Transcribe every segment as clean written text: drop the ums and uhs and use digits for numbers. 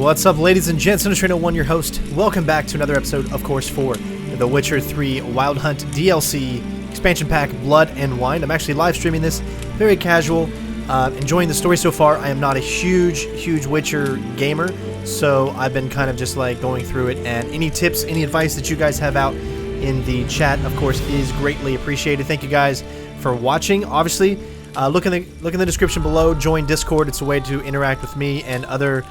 What's up, ladies and gents? CenterStrain01, your host. Welcome back to another episode, of course, for The Witcher 3 Wild Hunt DLC expansion pack, Blood and Wine. I'm actually live streaming this, very casual, enjoying the story so far. I am not a huge Witcher gamer, so I've been kind of just like going through it, and any tips, any advice that you guys have out in the chat, of course, is greatly appreciated. Thank you guys for watching. Obviously, look in the description below. Join Discord. It's a way to interact with me and other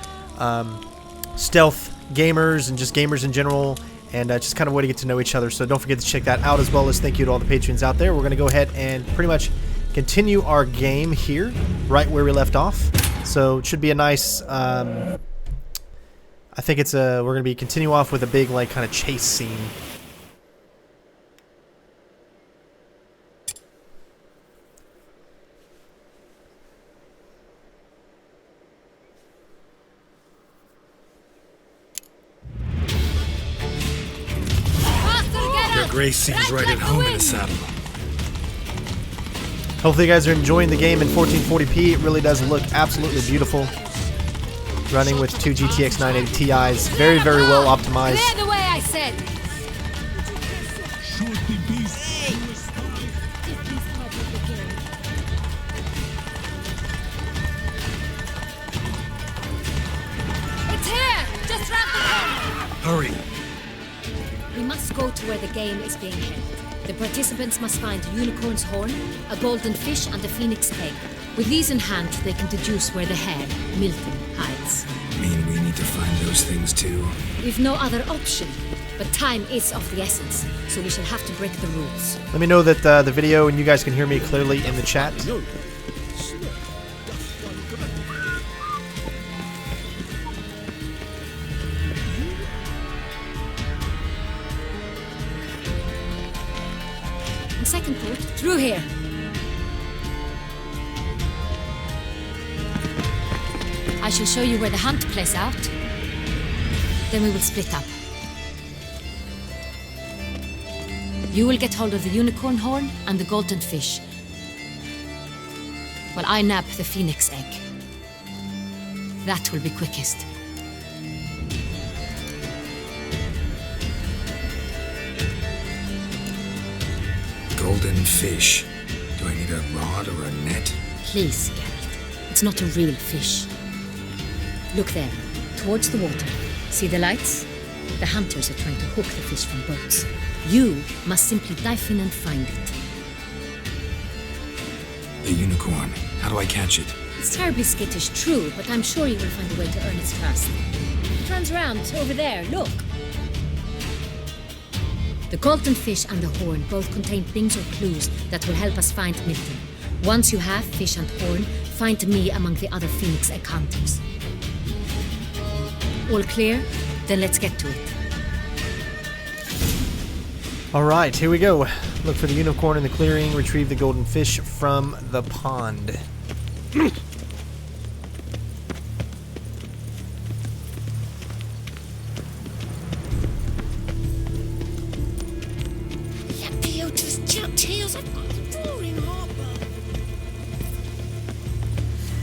stealth gamers and just gamers in general, and just kind of a way to get to know each other. So don't forget to check that out, as well as thank you to all the patrons out there. We're going to go ahead and pretty much continue our game here, right where we left off. So it should be a nice. I think it's we're going to be continue off with a big like kind of chase scene. Grace seems right at home in the saddle. Hopefully you guys are enjoying the game in 1440p. It really does look absolutely beautiful. Running with two GTX 980 Ti's. Very, very well optimized. Clear the way, I said! It's here! Just round the corner! Hurry! We must go to where the game is being held. The participants must find a unicorn's horn, a golden fish, and a phoenix egg. With these in hand, they can deduce where the hare, Milton, hides. Mean we need to find those things too? We've no other option, but time is of the essence, so we shall have to break the rules. Let me know that the video and you guys can hear me clearly in the chat. Second port, through here. I shall show you where the hunt plays out. Then we will split up. You will get hold of the unicorn horn and the golden fish, while I nab the phoenix egg. That will be quickest. Golden fish. Do I need a rod or a net? Please, Geralt. It's not a real fish. Look there, towards the water. See the lights? The hunters are trying to hook the fish from boats. You must simply dive in and find it. The unicorn. How do I catch it? It's terribly skittish, true, but I'm sure you will find a way to earn its trust. It runs around over there, look. The golden fish and the horn both contain things or clues that will help us find Milton. Once you have fish and horn, find me among the other phoenix egg hunters. All clear? Then let's get to it. Alright, here we go. Look for the unicorn in the clearing, retrieve the golden fish from the pond.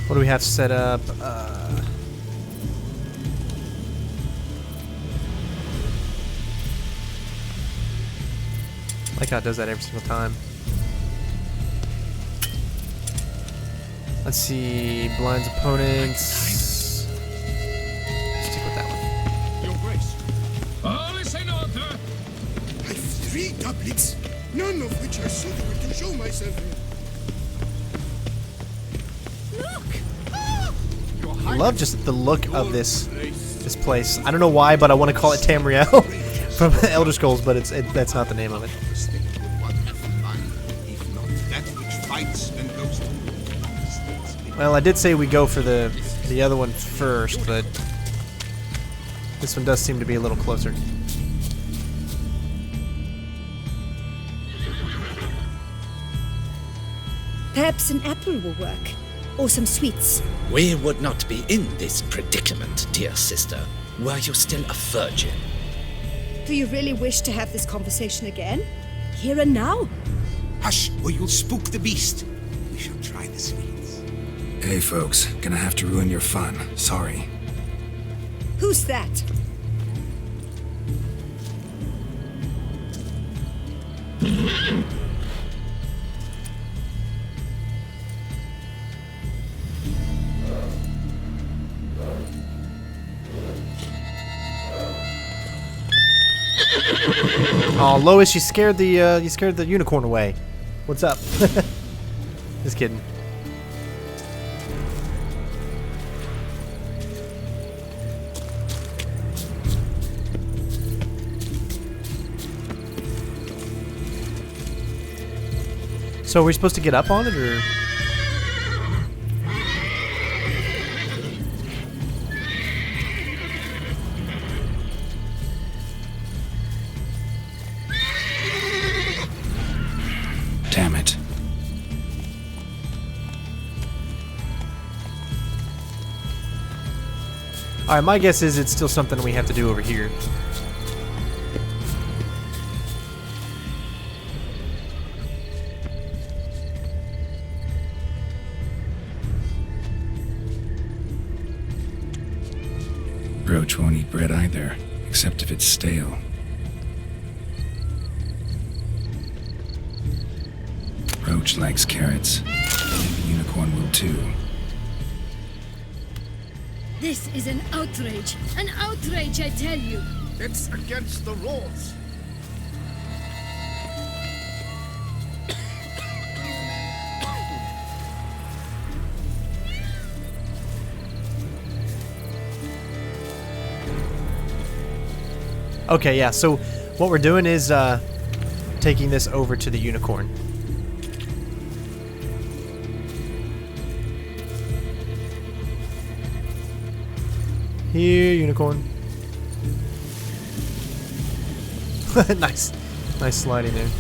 What do we have set up? Like how it does that every single time. Let's see. Blinds opponents. Stick with that one. Your Grace. All is in order. I've 3 doublets, none of which are suitable to show myself in. I love just the look of this place. I don't know why, but I want to call it Tamriel from Elder Scrolls, but that's not the name of it. Well, I did say we go for the other one first, but this one does seem to be a little closer. Perhaps an apple will work. Or some sweets. We would not be in this predicament, dear sister, were you still a virgin. Do you really wish to have this conversation again? Here and now? Hush, or you'll spook the beast. We shall try the sweets. Hey folks, gonna have to ruin your fun. Sorry. Who's that? Oh, Lois, you scared the unicorn away. What's up? Just kidding. So are we supposed to get up on it, or? Damn it. Alright, my guess is it's still something we have to do over here. Roach won't eat bread either, except if it's stale. Roach likes carrots. And the unicorn will too. This is an outrage. An outrage, I tell you. It's against the rules. Okay, yeah, so what we're doing is taking this over to the unicorn. Here, unicorn. Nice. Nice sliding there.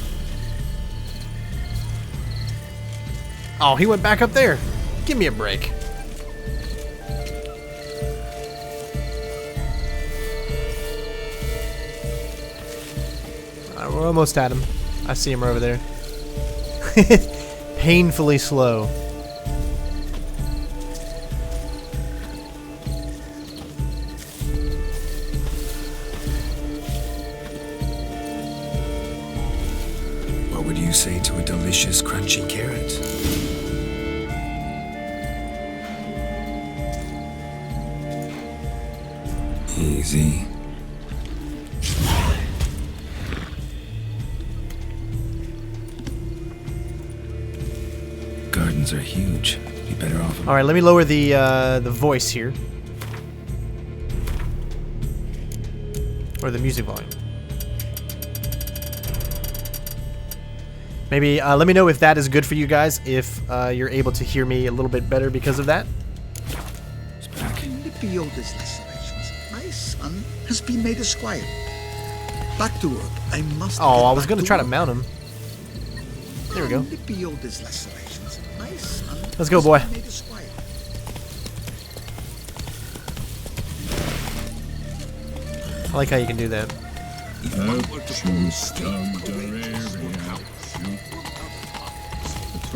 Oh, he went back up there. Give me a break. We're almost at him. I see him over there. Painfully slow. What would you say to a delicious, crunchy carrot? Easy. Gardens are huge. Be better off. All right, let me lower the voice here, or the music volume. Maybe let me know if that is good for you guys. If you're able to hear me a little bit better because of that. It's back. Lepiod's lacerations. My son has been made a squire. Back to work. I must. Oh, I was gonna try to mount him. There we go. Lepiod's lacerations. My son. Let's go, boy. has been made a squire. I like how you can do that. It's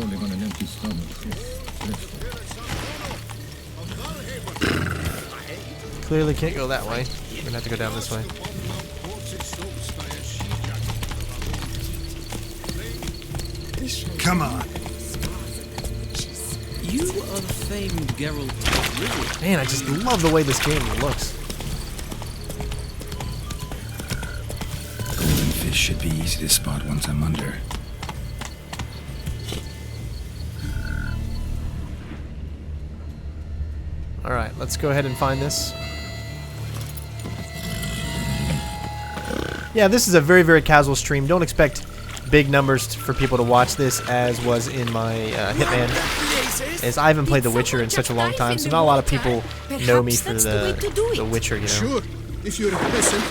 only on an empty stomach. Clearly can't go that way. We're gonna have to go down this way. Come on. You are the famed Geralt of Rivia. Man, I just love the way this game looks. Golden fish should be easy to spot once I'm under. Alright, let's go ahead and find this. Yeah, this is a very, very casual stream. Don't expect big numbers for people to watch this, as was in my Hitman. As I haven't played The Witcher in such a long time, so not a lot of people know me for the Witcher, you know. Sure, if you're a peasant.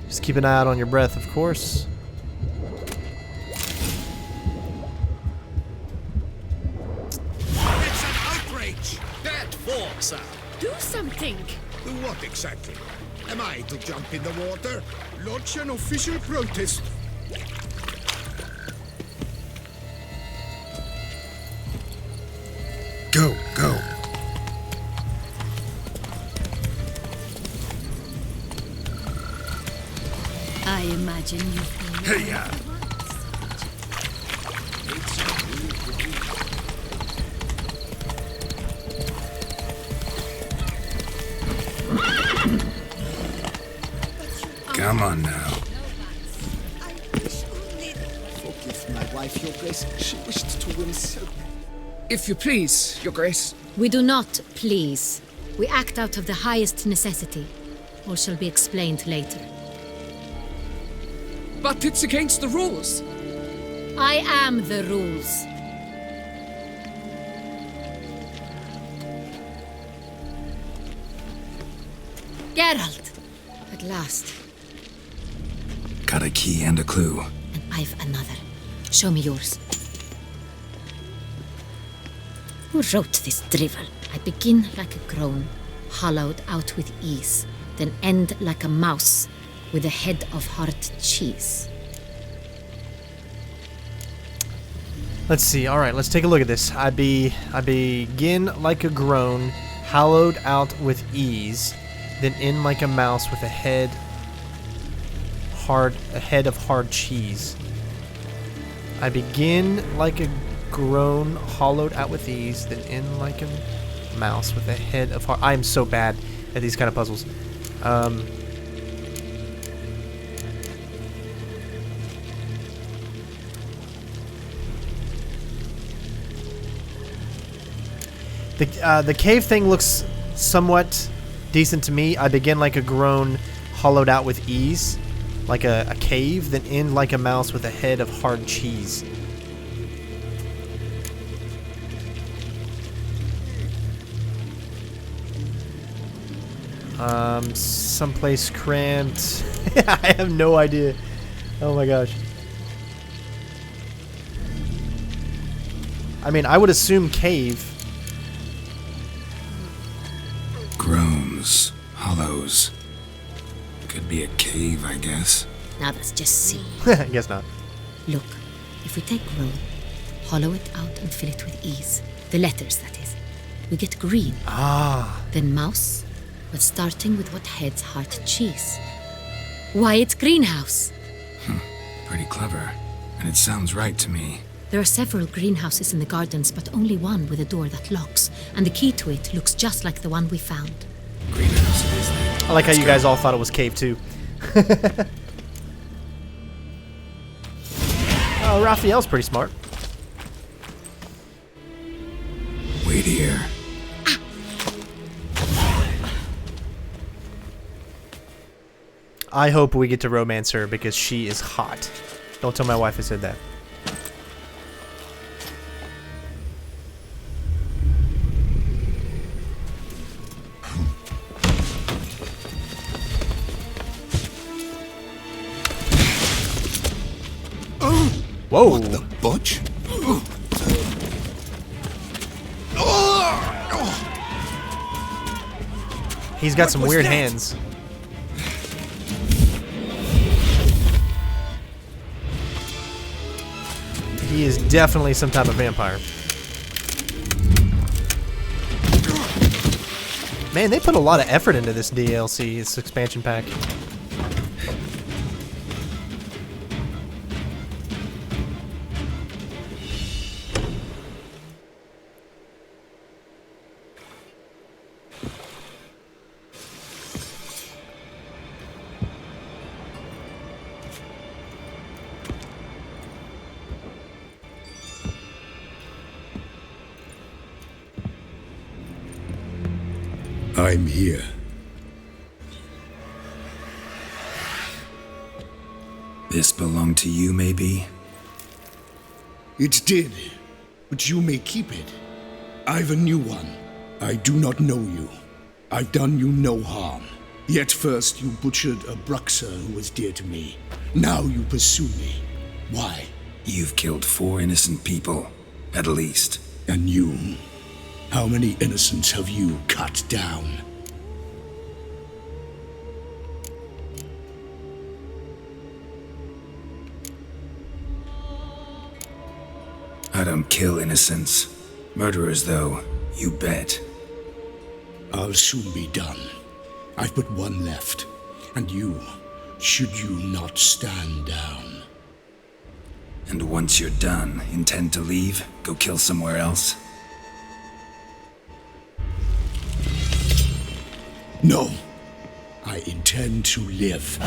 Just keep an eye out on your breath, of course. before, sir. Do something! Do what exactly? Am I to jump in the water? Lodge an official protest. Go, go. I imagine you've been... Hey, Come on now. I wish only... Forgive my wife, Your Grace. She wished to win so... If you please, Your Grace. We do not please. We act out of the highest necessity. All shall be explained later. But it's against the rules. I am the rules. Geralt! At last. Got a key and a clue. And I've another. Show me yours. Who wrote this drivel? I begin like a groan, hollowed out with ease, then end like a mouse with a head of hard cheese. Let's see. All right, let's take a look at this. I begin like a groan, hollowed out with ease, then in like a mouse with a head of hard cheese. I begin like a groan, hollowed out with ease, then in like a mouse with a head of hard... I'm so bad at these kind of puzzles. The cave thing looks somewhat decent to me. I begin like a groan, hollowed out with ease, like a cave, then end like a mouse with a head of hard cheese. Someplace cramped. I have no idea. Oh my gosh. I mean, I would assume cave. Groans, hollows. Could be a cave, I guess. Now that's just silly. I guess not. Look, if we take groan, hollow it out and fill it with ease, the letters that is, we get green. Ah. Then mouse, but starting with what heads hard cheese. Why, it's greenhouse. Pretty clever. And it sounds right to me. There are several greenhouses in the gardens, but only one with a door that locks, and the key to it looks just like the one we found. Greenhouse it is then. I like how you guys all thought it was cave too. Oh, Raphael's pretty smart. Wait here. I hope we get to romance her because she is hot. Don't tell my wife I said that. Whoa! What the butch? He's got some was weird that? hands. He is definitely some type of vampire. Man, they put a lot of effort into this DLC, this expansion pack. I'm here. This belonged to you, maybe? It did, but you may keep it. I've a new one. I do not know you. I've done you no harm. Yet first you butchered a Bruxer who was dear to me. Now you pursue me. Why? You've killed 4 innocent people, at least. And you? How many innocents have you cut down? I don't kill innocents. Murderers, though, you bet. I'll soon be done. I've but one left. And you, should you not stand down. And once you're done, intend to leave? Go kill somewhere else? No. I intend to live.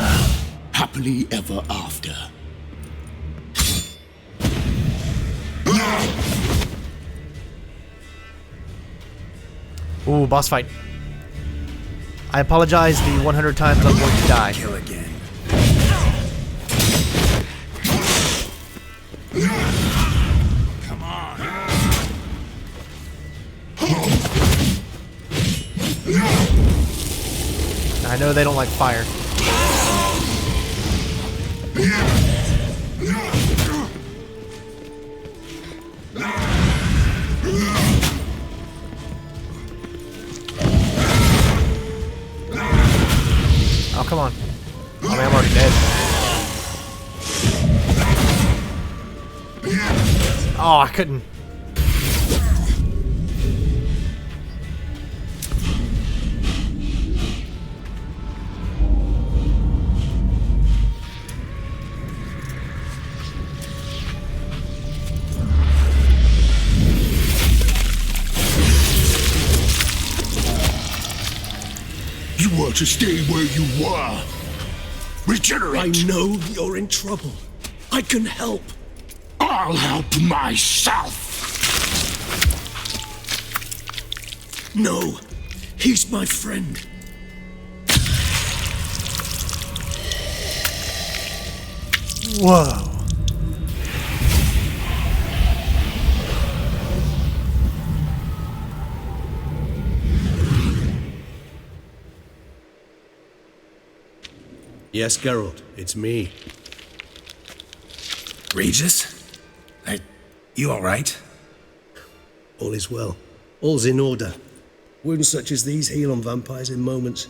Happily ever after. Ooh, boss fight. I apologize the 100 times I'm going to die. Kill again. Come on. I know they don't like fire. Oh, come on. I mean, I'm already dead. Oh, I couldn't. You were to stay where you were. Regenerate. I know you're in trouble. I can help. I'll help myself. No, he's my friend. Whoa. Yes, Geralt, it's me. Regis? You alright? All is well. All's in order. Wounds such as these heal on vampires in moments.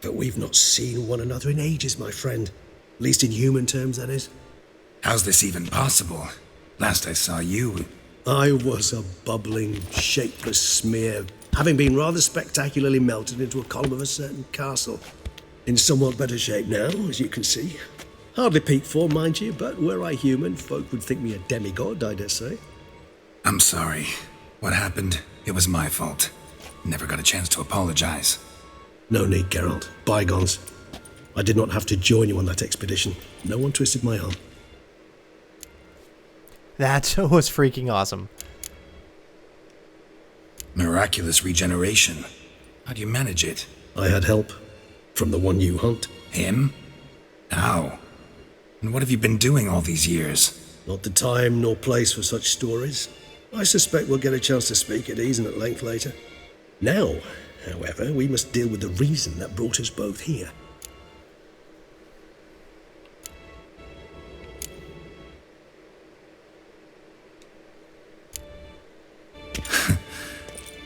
But we've not seen one another in ages, my friend. At least in human terms, that is. How's this even possible? Last I saw you... I was a bubbling, shapeless smear, having been rather spectacularly melted into a column of a certain castle. In somewhat better shape now, as you can see. Hardly peak form, mind you, but were I human, folk would think me a demigod, I dare say. I'm sorry. What happened? It was my fault. Never got a chance to apologize. No need, Geralt. Bygones. I did not have to join you on that expedition. No one twisted my arm. That was freaking awesome. Miraculous regeneration. How do you manage it? I had help. From the one you hunt. Him? How? And what have you been doing all these years? Not the time nor place for such stories. I suspect we'll get a chance to speak at ease and at length later. Now, however, we must deal with the reason that brought us both here.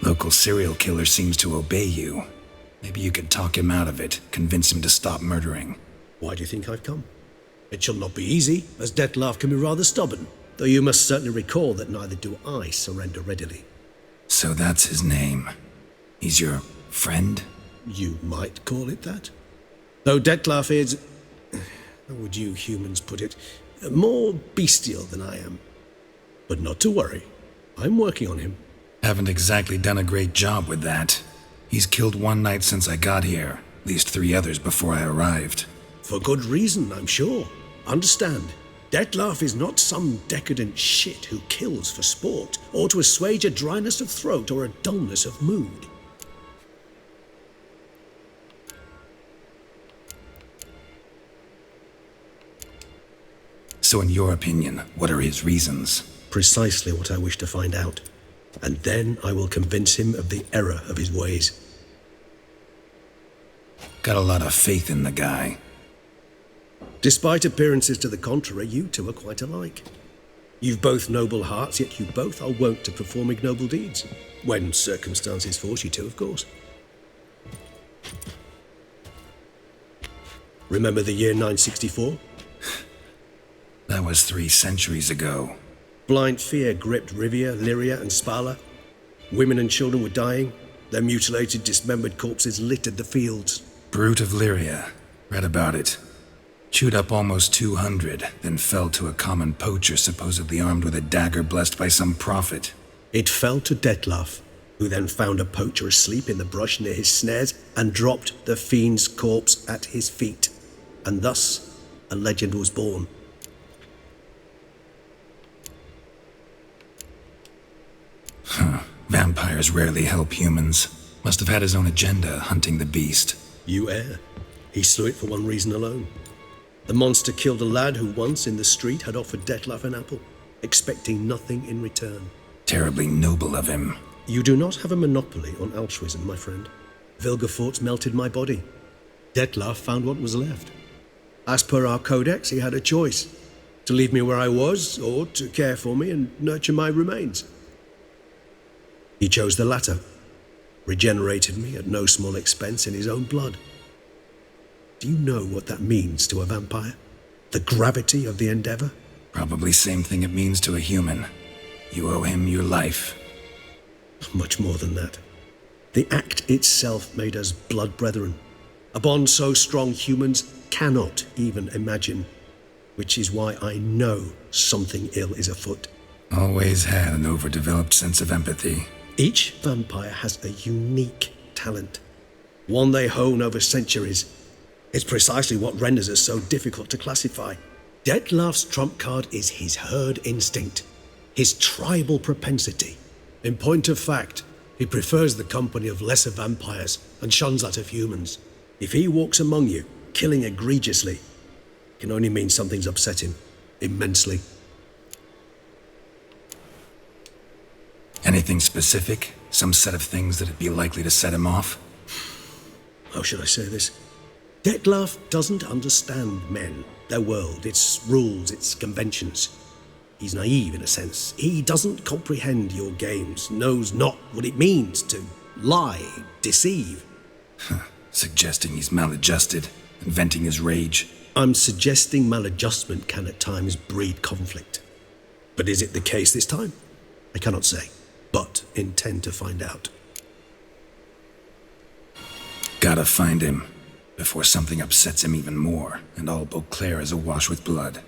Local serial killer seems to obey you. Maybe you could talk him out of it, convince him to stop murdering. Why do you think I've come? It shall not be easy, as Dettlaff can be rather stubborn, though you must certainly recall that neither do I surrender readily. So that's his name. He's your friend? You might call it that. Though Dettlaff is, how would you humans put it, more bestial than I am. But not to worry, I'm working on him. Haven't exactly done a great job with that. He's killed one night since I got here, at least 3 others before I arrived. For good reason, I'm sure. Understand, Dettlaff is not some decadent shit who kills for sport, or to assuage a dryness of throat or a dullness of mood. So in your opinion, what are his reasons? Precisely what I wish to find out. And then I will convince him of the error of his ways. Got a lot of faith in the guy. Despite appearances to the contrary, you two are quite alike. You've both noble hearts, yet you both are wont to perform ignoble deeds. When circumstances force you to, of course. Remember the year 964? That was 3 centuries ago. Blind fear gripped Rivia, Lyria, and Spala. Women and children were dying. Their mutilated, dismembered corpses littered the fields. Brute of Lyria. Read about it. Chewed up almost 200, then fell to a common poacher supposedly armed with a dagger blessed by some prophet. It fell to Detlaf, who then found a poacher asleep in the brush near his snares and dropped the fiend's corpse at his feet. And thus, a legend was born. Vampires rarely help humans. Must have had his own agenda, hunting the beast. You err. He slew it for one reason alone. The monster killed a lad who once in the street had offered Detlaf an apple, expecting nothing in return. Terribly noble of him. You do not have a monopoly on altruism, my friend. Vilgefortz melted my body. Detlaf found what was left. As per our codex, he had a choice: to leave me where I was, or to care for me and nurture my remains. He chose the latter, regenerated me at no small expense in his own blood. Do you know what that means to a vampire? The gravity of the endeavor? Probably same thing it means to a human. You owe him your life. Much more than that. The act itself made us blood brethren. A bond so strong humans cannot even imagine. Which is why I know something ill is afoot. Always had an overdeveloped sense of empathy. Each vampire has a unique talent. One they hone over centuries. It's precisely what renders us so difficult to classify. Detlaf's trump card is his herd instinct, his tribal propensity. In point of fact, he prefers the company of lesser vampires and shuns that of humans. If he walks among you, killing egregiously, it can only mean something's upset him, immensely. Anything specific? Some set of things that'd be likely to set him off? How should I say this? Detlaf doesn't understand men, their world, its rules, its conventions. He's naive in a sense. He doesn't comprehend your games, knows not what it means to lie, deceive. Suggesting he's maladjusted, inventing his rage. I'm suggesting maladjustment can at times breed conflict. But is it the case this time? I cannot say, but intend to find out. Gotta find him, before something upsets him even more, and all Beauclair is awash with blood.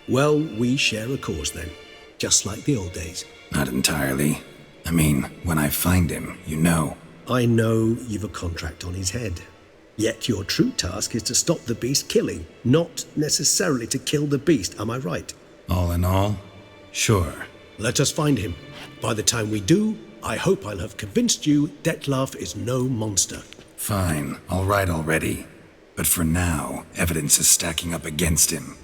Well, we share a cause then, just like the old days. Not entirely. I mean, when I find him, you know. I know you've a contract on his head. Yet your true task is to stop the beast killing, not necessarily to kill the beast, am I right? All in all, sure. Let us find him. By the time we do, I hope I'll have convinced you Detlaf is no monster. Fine, all right already. But for now, evidence is stacking up against him.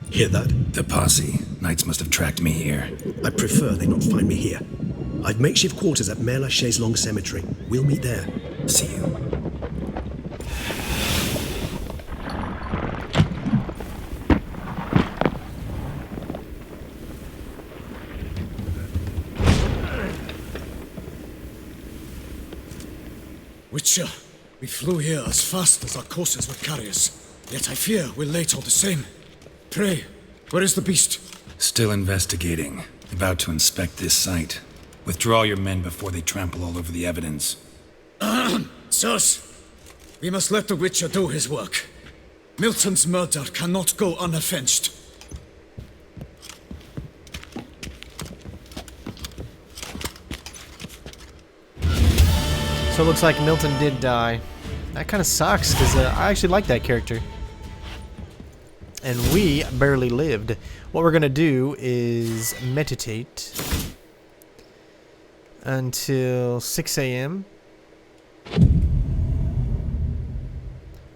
Hear that? The posse. Knights must have tracked me here. I prefer they not find me here. I've makeshift quarters at Mère Lachaise Long Cemetery. We'll meet there. See you. Witcher, we flew here as fast as our courses would carry us. Yet I fear we're late all the same. Pray, where is the beast? Still investigating. About to inspect this site. Withdraw your men before they trample all over the evidence. Sirs, we must let the Witcher do his work. Milton's murder cannot go unavenged. So it looks like Milton did die. That kind of sucks, because I actually like that character. And we barely lived. What we're going to do is meditate until 6 a.m. We're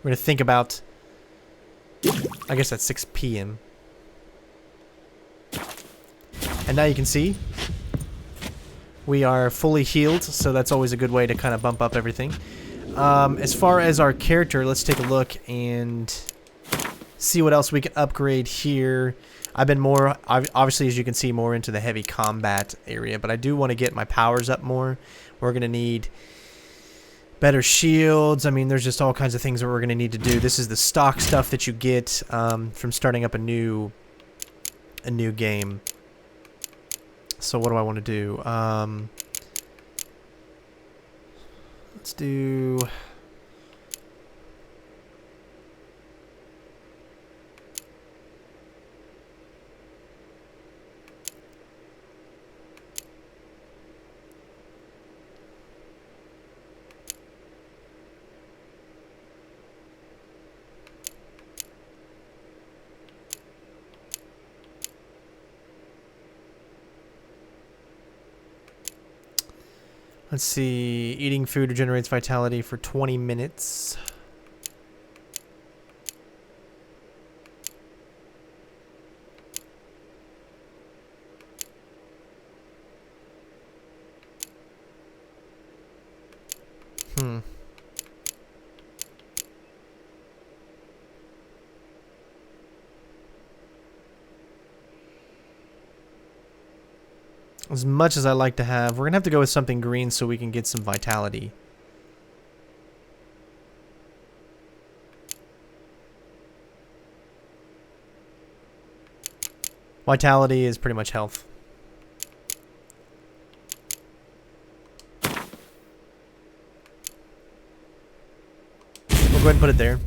going to think about, I guess that's 6 p.m. And now you can see we are fully healed, so that's always a good way to kind of bump up everything. As far as our character, let's take a look and see what else we can upgrade here. I've been more, obviously, as you can see, more into the heavy combat area, but I do want to get my powers up more. We're going to need better shields. I mean, there's just all kinds of things that we're going to need to do. This is the stock stuff that you get from starting up a new game. So what do I want to do? Let's do... Let's see, eating food regenerates vitality for 20 minutes. As much as I like to have, we're going to have to go with something green so we can get some vitality. Vitality is pretty much health. We'll go ahead and put it there.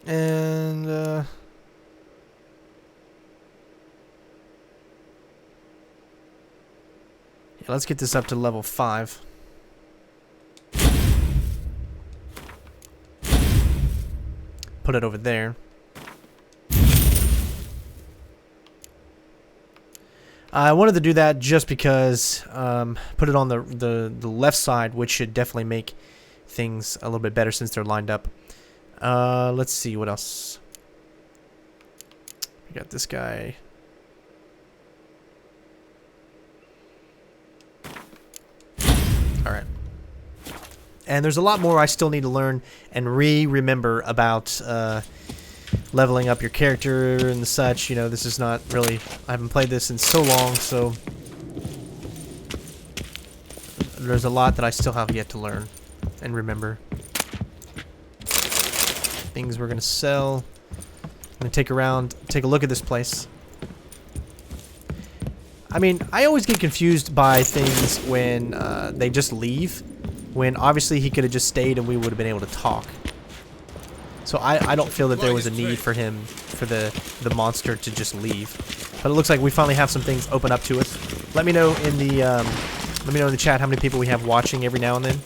And, yeah, let's get this up to level 5. Put it over there. I wanted to do that just because, put it on the left side, which should definitely make things a little bit better since they're lined up. Let's see what else. We got this guy. Alright. And there's a lot more I still need to learn and remember about leveling up your character and such. You know, this is not really... I haven't played this in so long, so... There's a lot that I still have yet to learn and remember. Things we're gonna sell. I'm gonna take a look at this place. I mean, I always get confused by things when they just leave, when obviously he could have just stayed and we would have been able to talk. So I don't feel that there was a need for him, for the monster to just leave. But it looks like we finally have some things open up to us. Let me know in the chat how many people we have watching every now and then.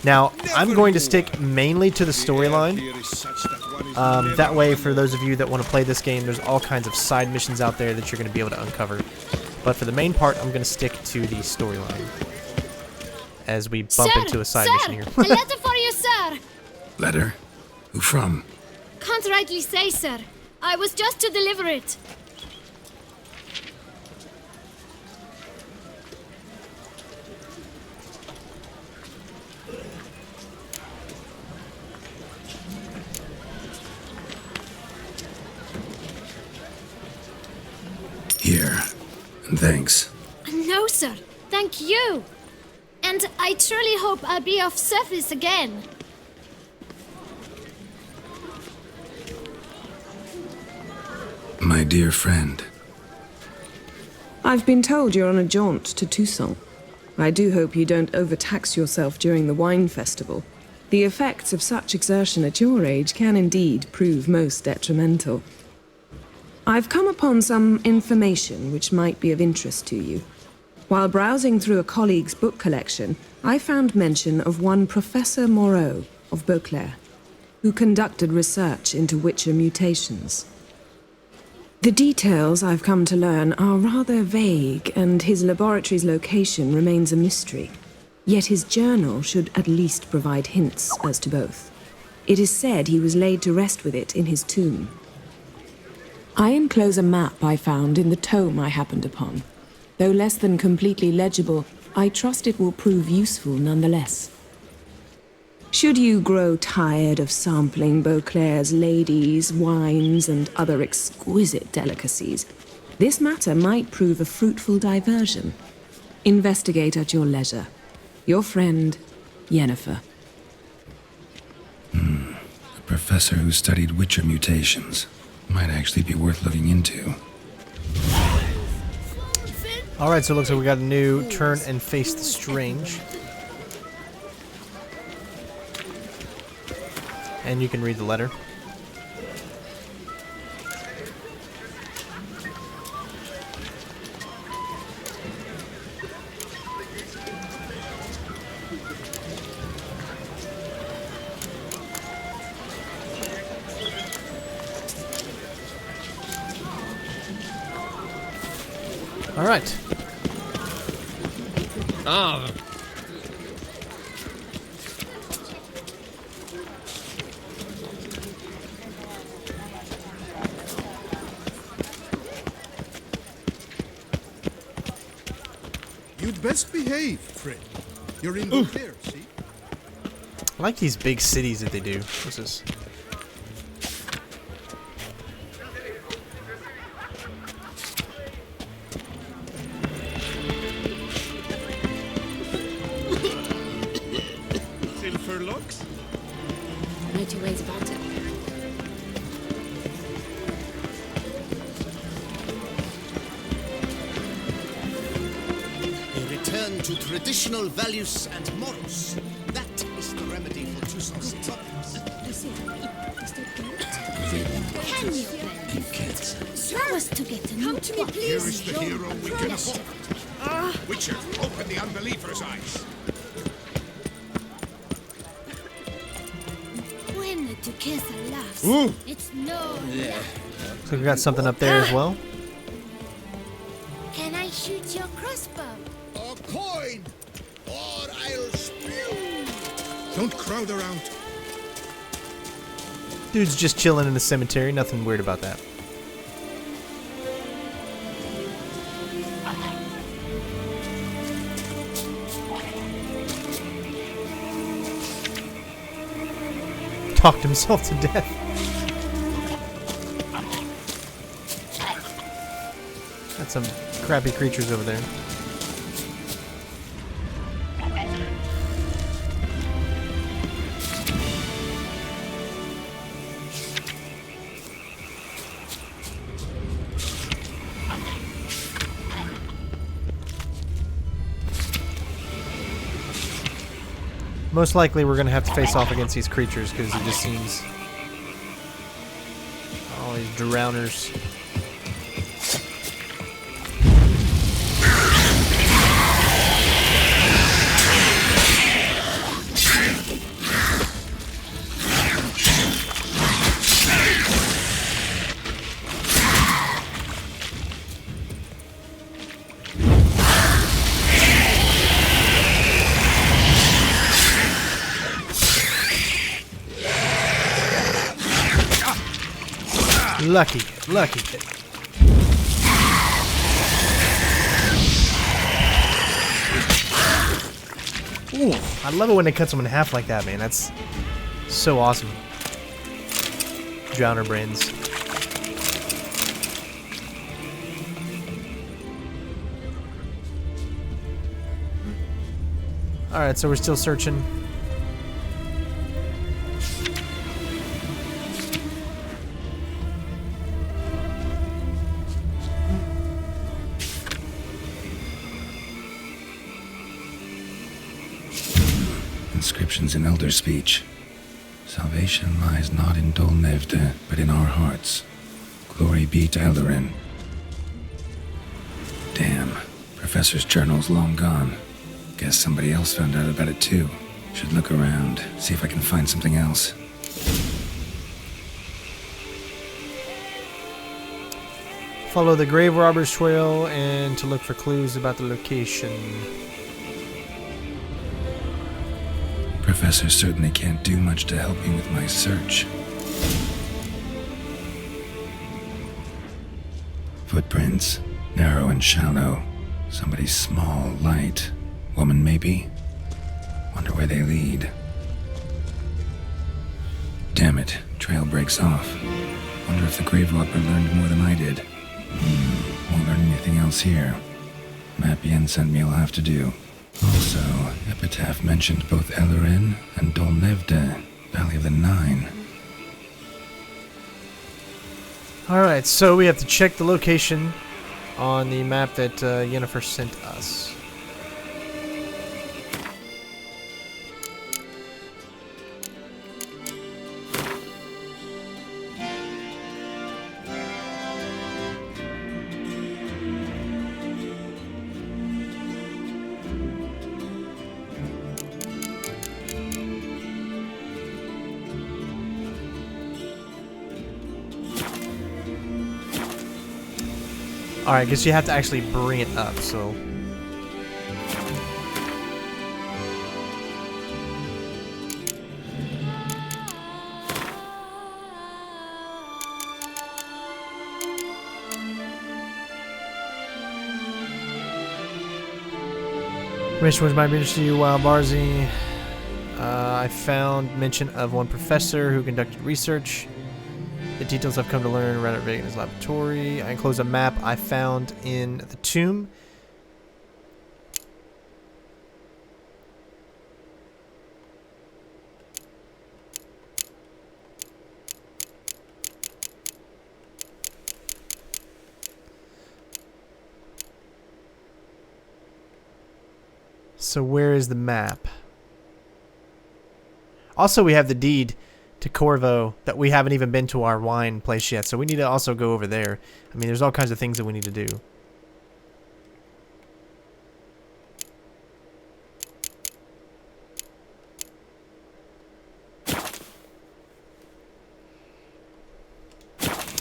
Now, I'm going to stick mainly to the storyline. That way, for those of you that want to play this game, there's all kinds of side missions out there that you're going to be able to uncover. But for the main part, I'm going to stick to the storyline. As we bump into a side mission here. A letter for you, sir! Letter? Who from? Can't rightly say, sir. I was just to deliver it. Here. And thanks. No, sir. Thank you. And I truly hope I'll be of service again. My dear friend. I've been told you're on a jaunt to Toussaint. I do hope you don't overtax yourself during the wine festival. The effects of such exertion at your age can indeed prove most detrimental. I've come upon some information which might be of interest to you. While browsing through a colleague's book collection, I found mention of one Professor Moro of Beauclair, who conducted research into Witcher mutations. The details I've come to learn are rather vague, and his laboratory's location remains a mystery. Yet his journal should at least provide hints as to both. It is said he was laid to rest with it in his tomb. I enclose a map I found in the tome I happened upon. Though less than completely legible, I trust it will prove useful nonetheless. Should you grow tired of sampling Beauclair's ladies, wines, and other exquisite delicacies, this matter might prove a fruitful diversion. Investigate at your leisure. Your friend, Yennefer. A professor who studied Witcher mutations. Might actually be worth looking into. Alright, so it looks like we got a new turn and face the strange. And you can read the letter. All right. Ah. You'd best behave, friend. You're in the clear, see? I like these big cities that they do. What's this? No two ways about it. A return to traditional values and morals. That is the remedy for Toussaint's problems. You can't. That was to get a new Come to me, please. Here is the hero we can afford. Witcher, open the unbeliever's eyes. When the Duquesa laughs, it's no. So we got something up there as well. Can I shoot your crossbow? A coin, or I'll spew. Don't crowd around. Dude's just chilling in the cemetery. Nothing weird about that. Talked himself to death. Got some crappy creatures over there. Most likely we're going to have to face off against these creatures because it just seems... all these drowners. Lucky. Ooh, I love it when it cuts them in half like that, man. That's so awesome. Drowner brains. Alright, so we're still searching. Inscriptions in Elder speech. Salvation lies not in Dol Nevde, but in our hearts. Glory be to Eldarin. Damn, Professor's journal's long gone. Guess somebody else found out about it too. Should look around, see if I can find something else. Follow the grave robber's trail and to look for clues about the location. Professor certainly can't do much to help me with my search. Footprints, narrow and shallow. Somebody small, light. Woman, maybe? Wonder where they lead. Damn it, trail breaks off. Wonder if the grave robber learned more than I did. Won't learn anything else here. Map Yen sent me will have to do. Also, Epitaph mentioned both Ellerin and Dolnevde, Valley of the Nine. Alright, so we have to check the location on the map that Yennefer sent us. Alright, I guess you have to actually bring it up, so... Information which might be interesting to you while Barzi. I found mention of one professor who conducted research. The details I've come to learn rather vague in his laboratory. I enclose a map I found in the tomb. So where is the map? Also, we have the deed to Corvo that we haven't even been to our wine place yet, so we need to also go over there. I mean, there's all kinds of things that we need to do.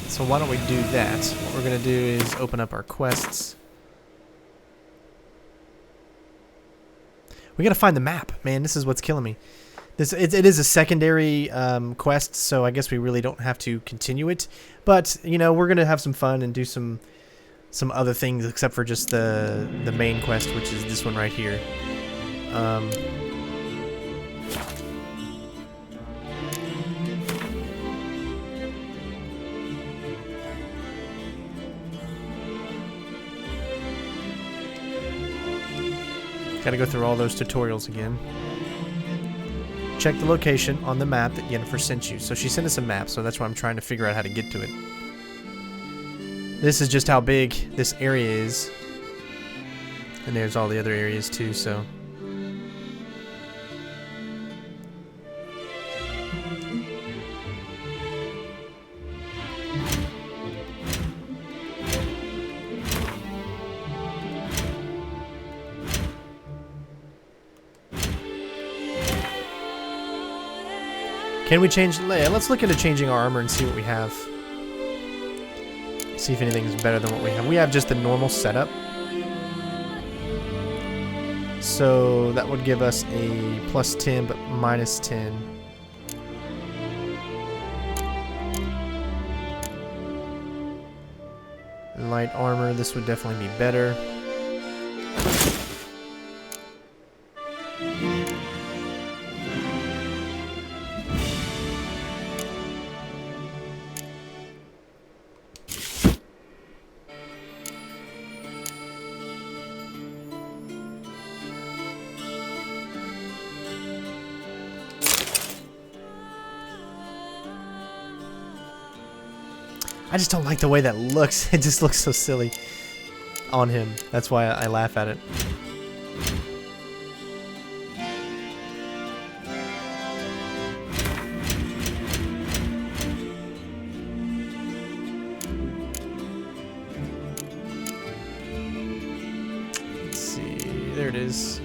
So why don't we do that? What we're going to do is open up our quests. We got to find the map, man. This is what's killing me. It is a secondary quest, so I guess we really don't have to continue it. But, you know, we're going to have some fun and do some other things except for just the main quest, which is this one right here. Got to go through all those tutorials again. Check the location on the map that Yennefer sent you. So she sent us a map, so that's why I'm trying to figure out how to get to it. This is just how big this area is. And there's all the other areas too, so... Can we change Leia? Let's look into changing our armor and see what we have. See if anything is better than what we have. We have just the normal setup. So that would give us a plus 10 but minus 10. Light armor, this would definitely be better. I just don't like the way that looks. It just looks so silly on him. That's why I laugh at it. Let's see. There it is.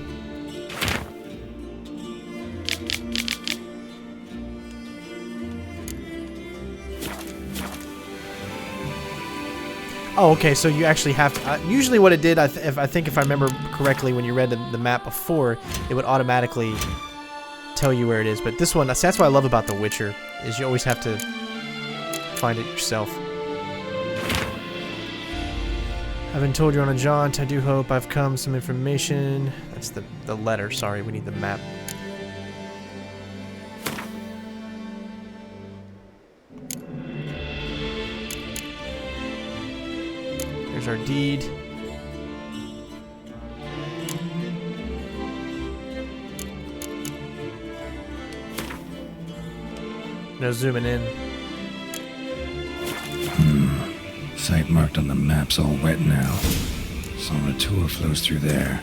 Oh, okay, so you actually have to... usually what it did, I think if I remember correctly, when you read the map before, it would automatically tell you where it is. But this one, that's what I love about The Witcher, is you always have to find it yourself. I've been told you're on a jaunt. I do hope I've come some information. That's the letter, sorry, we need the map. Here's our deed. No zooming in. Site marked on the map's all wet now. Tour flows through there.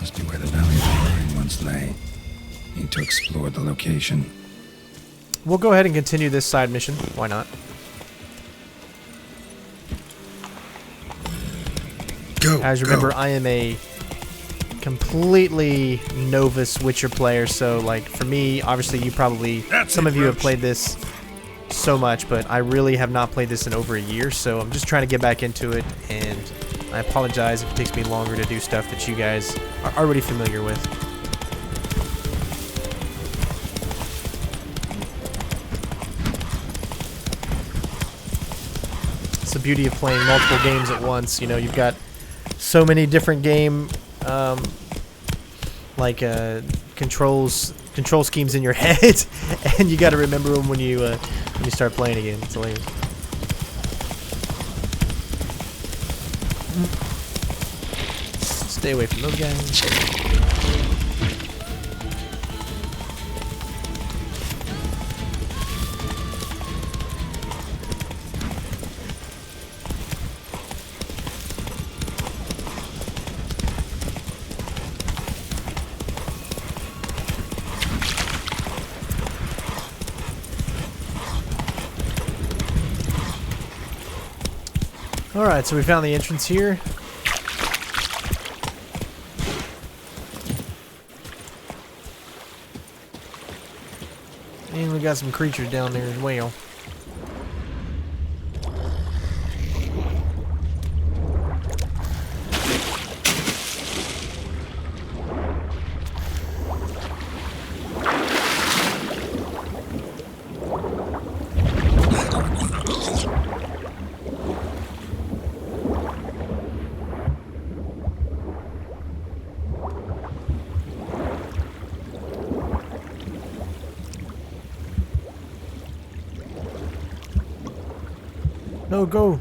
Must be where the Valley of the Roaring once lay. Need to explore the location. We'll go ahead and continue this side mission. Why not? Go. As you remember, I am a completely novice Witcher player, so like for me, obviously you probably, some of you have played this so much, but I really have not played this in over a year, so I'm just trying to get back into it, and I apologize if it takes me longer to do stuff that you guys are already familiar with. It's the beauty of playing multiple games at once. You know, you've got so many different game control schemes in your head, and you got to remember them when you start playing again. It's hilarious. Stay away from those guys. Alright, so we found the entrance here. And we got some creatures down there as well. No, go.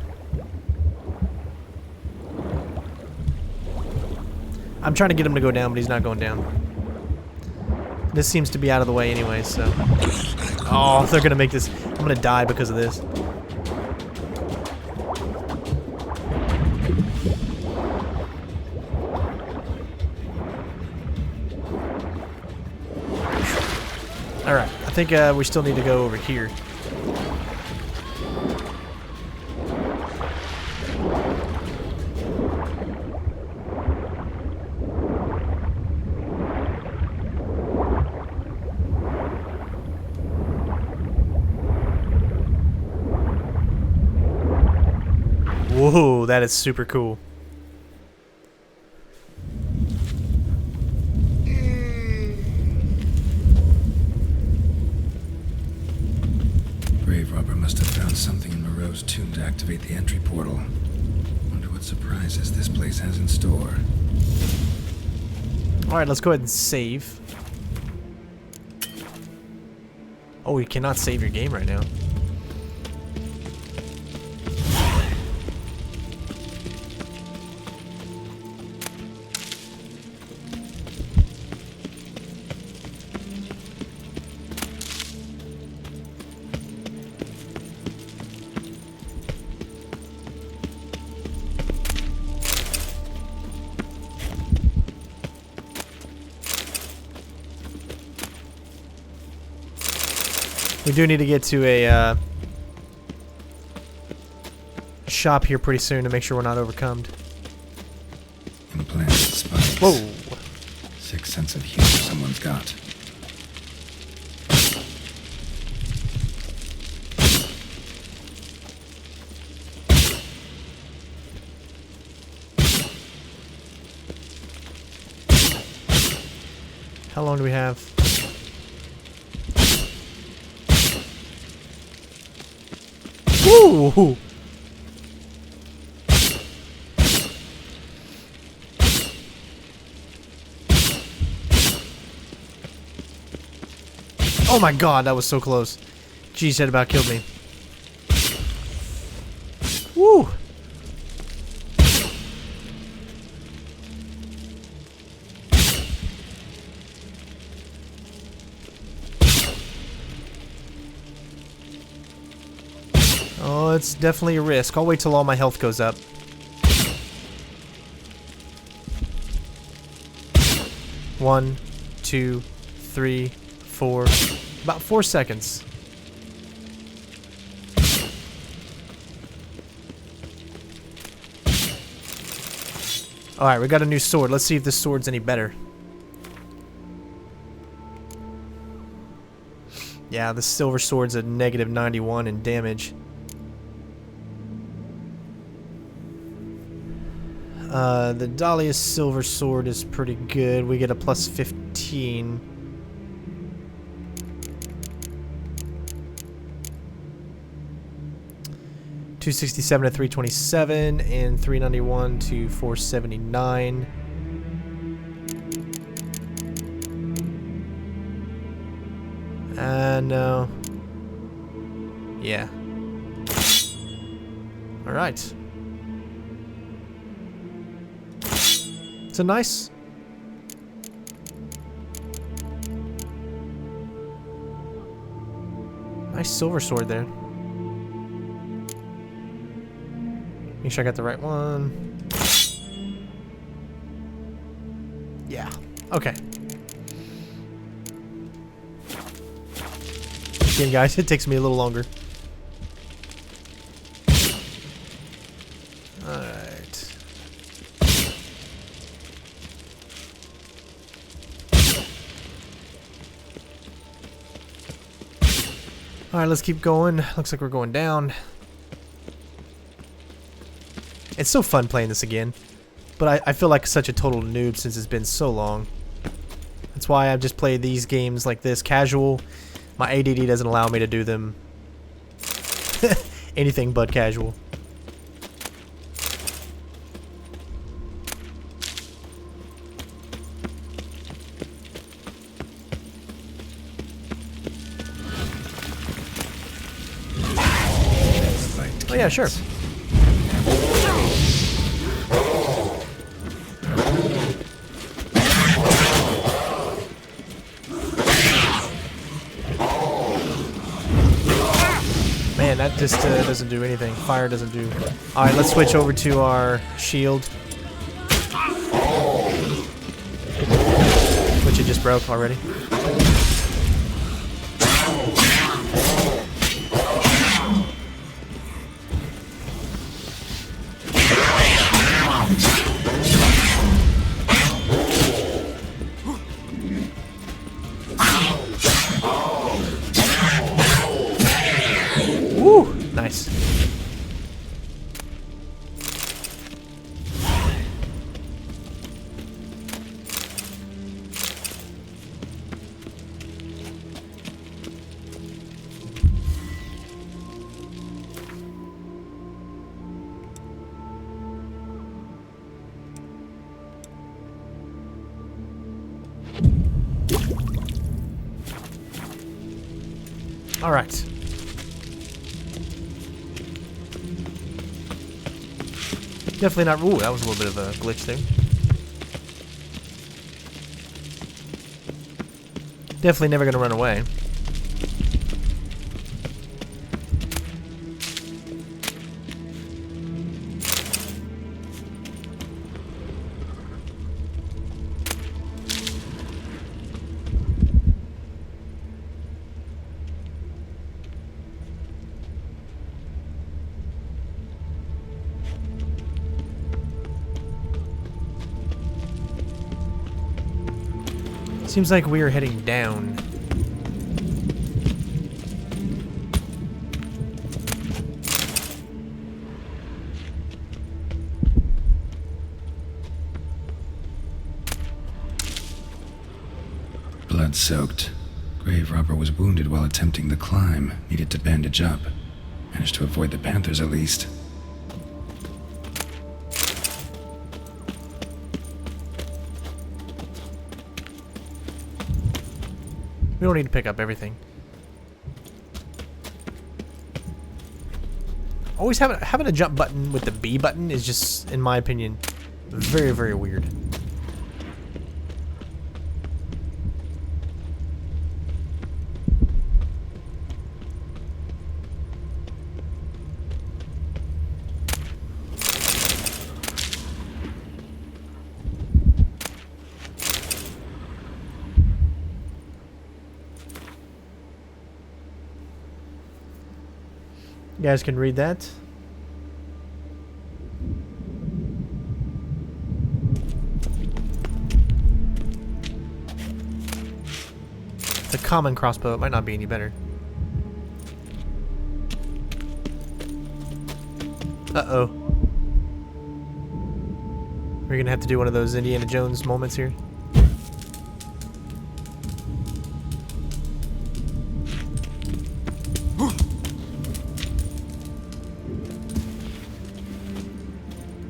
I'm trying to get him to go down, but he's not going down. This seems to be out of the way anyway, so... Oh, they're gonna make this... I'm gonna die because of this. Alright, I think we still need to go over here. Whoa, that is super cool. Grave robber must have found something in Moro's tomb to activate the entry portal. Wonder what surprises this place has in store. Alright, let's go ahead and save. Oh, you cannot save your game right now. We do need to get to a shop here pretty soon to make sure we're not overcome. Implanted spikes. Whoa! Sixth sense of humor someone's got. How long do we have? Woo! Oh my god, that was so close. Jeez, that about killed me. Woo! Oh, it's definitely a risk. I'll wait till all my health goes up. One, 2, 3, 4. About 4 seconds. Alright, we got a new sword. Let's see if this sword's any better. Yeah, the silver sword's a negative 91 in damage. The Dahlia's silver sword is pretty good. We get a plus 15. $267 to 327 and 391 to 479. No. Yeah. All right. It's a nice silver sword there. Make sure I got the right one. Yeah. Okay. Again, guys, it takes me a little longer. Alright. Alright, let's keep going. Looks like we're going down. It's so fun playing this again, but I feel like such a total noob since it's been so long. That's why I've just played these games like this, casual. My ADD doesn't allow me to do them anything but casual. Oh yeah, sure. Man, that just doesn't do anything. Fire doesn't do. Alright, let's switch over to our shield. Which it just broke already. Woo! Nice. All right. Definitely not. Ooh, that was a little bit of a glitch there. Definitely never gonna run away. Seems like we are heading down. blood-soaked. Grave robber was wounded while attempting the climb. Needed to bandage up. Managed to avoid the panthers at least. We don't need to pick up everything. Always having a jump button with the B button is just, in my opinion, very, very weird. You guys can read that. The common crossbow, it might not be any better. Uh-oh. We're gonna have to do one of those Indiana Jones moments here.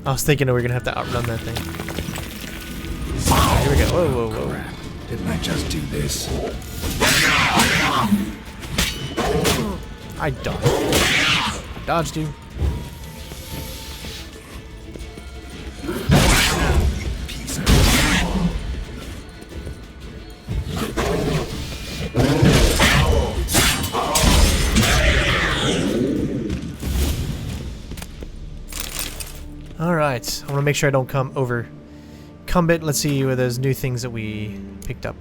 I was thinking we were gonna have to outrun that thing. Here we go. Whoa, whoa, whoa. Didn't I just do this? I dodged. I dodged you. Alright, I want to make sure I don't come over Cumbit. Let's see what those new things that we picked up.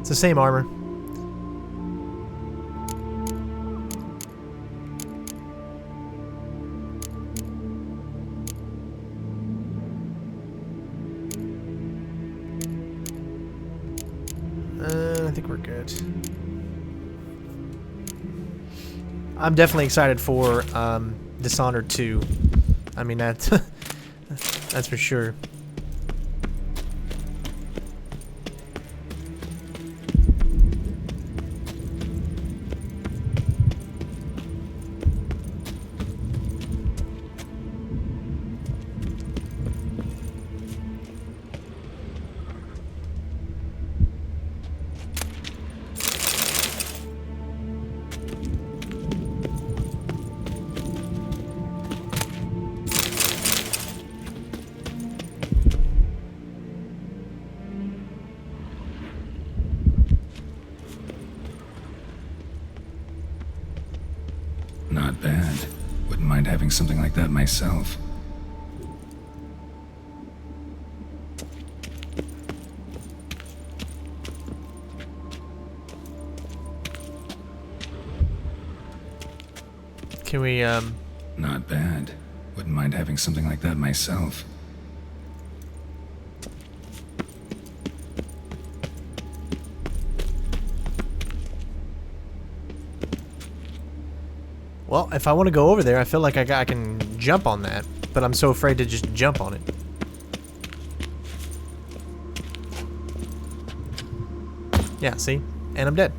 It's the same armor. I think we're good. I'm definitely excited for Dishonored 2. I mean, that's for sure. Not bad. Wouldn't mind having something like that myself. Can we, Not bad. Wouldn't mind having something like that myself. Well, if I want to go over there, I feel like I can jump on that, but I'm so afraid to just jump on it. Yeah, see? And I'm dead.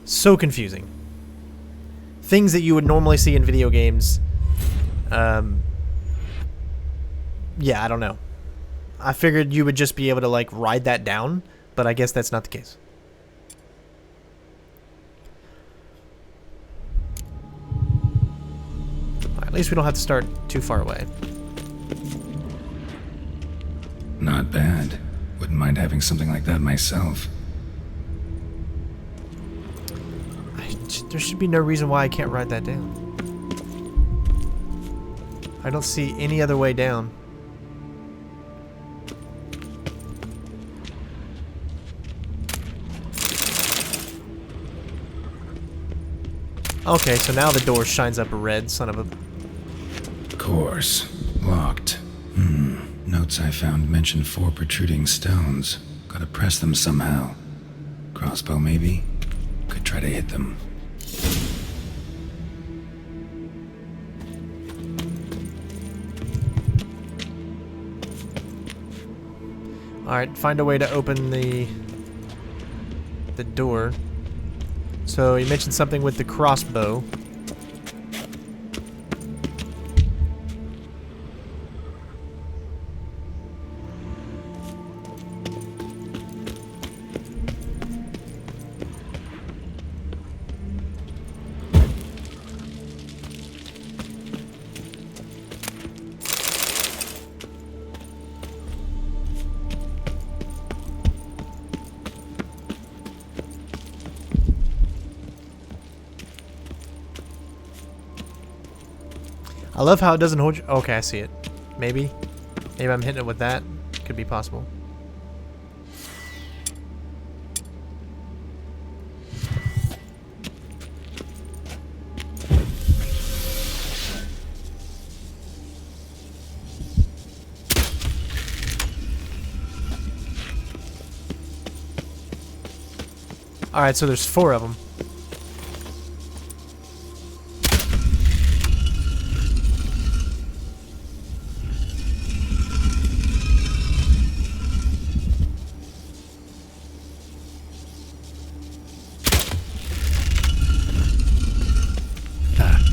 So confusing. Things that you would normally see in video games. Yeah, I don't know. I figured you would just be able to, like, ride that down, but I guess that's not the case. At least we don't have to start too far away. Not bad. Wouldn't mind having something like that myself. There should be no reason why I can't ride that down. I don't see any other way down. Okay, so now the door shines up red, son of a... Course. Locked. Notes I found mention 4 protruding stones. Gotta press them somehow. Crossbow, maybe? Could try to hit them. Alright, find a way to open the door. So you mentioned something with the crossbow. I love how it doesn't hold you. Okay, I see it. Maybe. Maybe I'm hitting it with that. Could be possible. Alright, so there's 4 of them.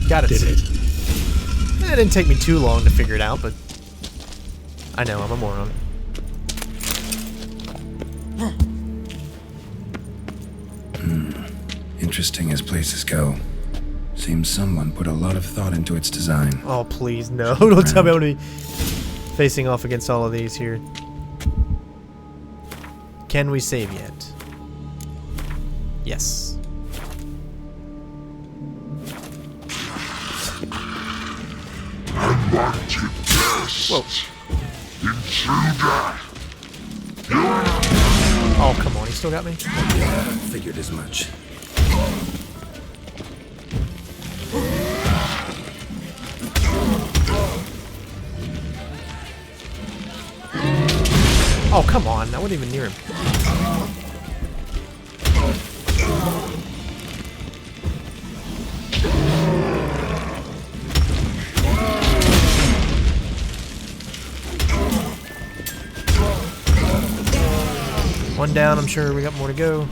Got it. Did it? It didn't take me too long to figure it out, but I know, I'm a moron. Interesting as places go. Seems someone put a lot of thought into its design. Oh, please, no. Don't tell me I'm going to be facing off against all of these here. Can we save yet? Yes. Whoa. Oh, come on. He still got me? Figured as much. Oh, come on. I wasn't even near him. One down, I'm sure we got more to go.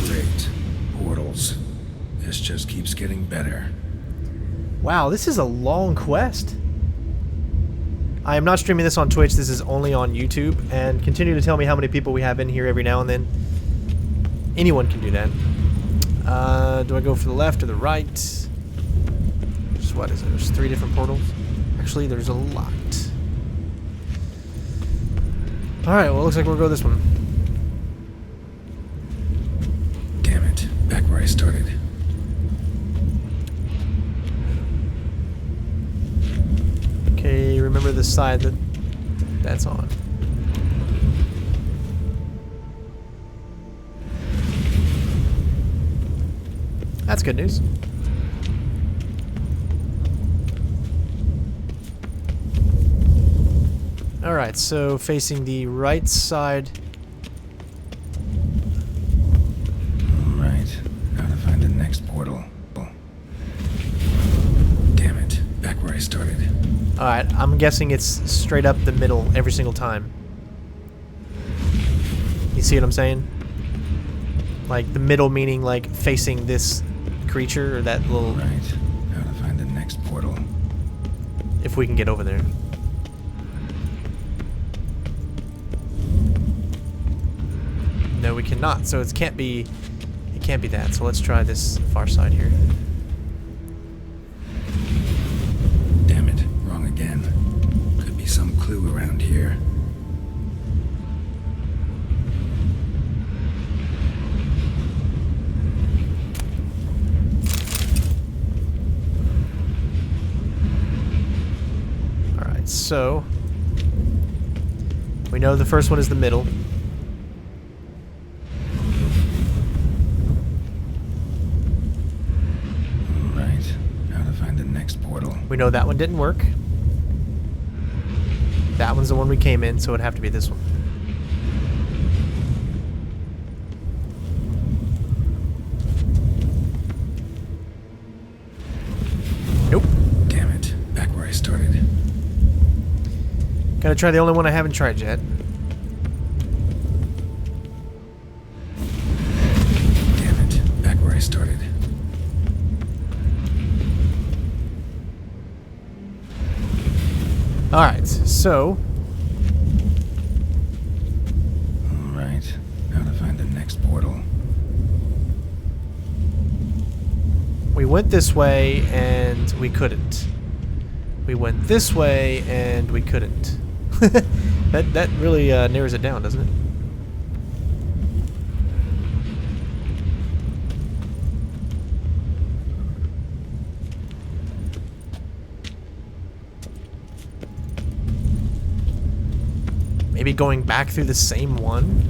Great. Portals. This just keeps getting better. Wow, this is a long quest. I am not streaming this on Twitch, this is only on YouTube, and continue to tell me how many people we have in here every now and then. Anyone can do that. Do I go for the left or the right? Just what is it? There's 3 different portals. Actually, there's a lot. Alright, well, it looks like we'll go this one. Damn it. Back where I started. Okay, remember the side that's on. That's good news. Alright, so facing the right side. Right. Now to find the next portal. Damn it. Back where I started. Alright, I'm guessing it's straight up the middle every single time. You see what I'm saying? Like, the middle meaning, like, facing this creature, or that little... Right. Now to find the next portal. If we can get over there. No, we cannot, so it can't be that. So let's try this far side here. Damn it, wrong again. Could be some clue around here. Alright, so we know the first one is the middle. Right, now to find the next portal. We know that one didn't work. That one's the one we came in, so it'd have to be this one. Nope. Damn it. Back where I started. Gotta try the only one I haven't tried yet. Damn it. Back where I started. Alright, so... Alright. Now to find the next portal. We went this way and we couldn't. We went this way and we couldn't. that really narrows it down, doesn't it? Maybe going back through the same one?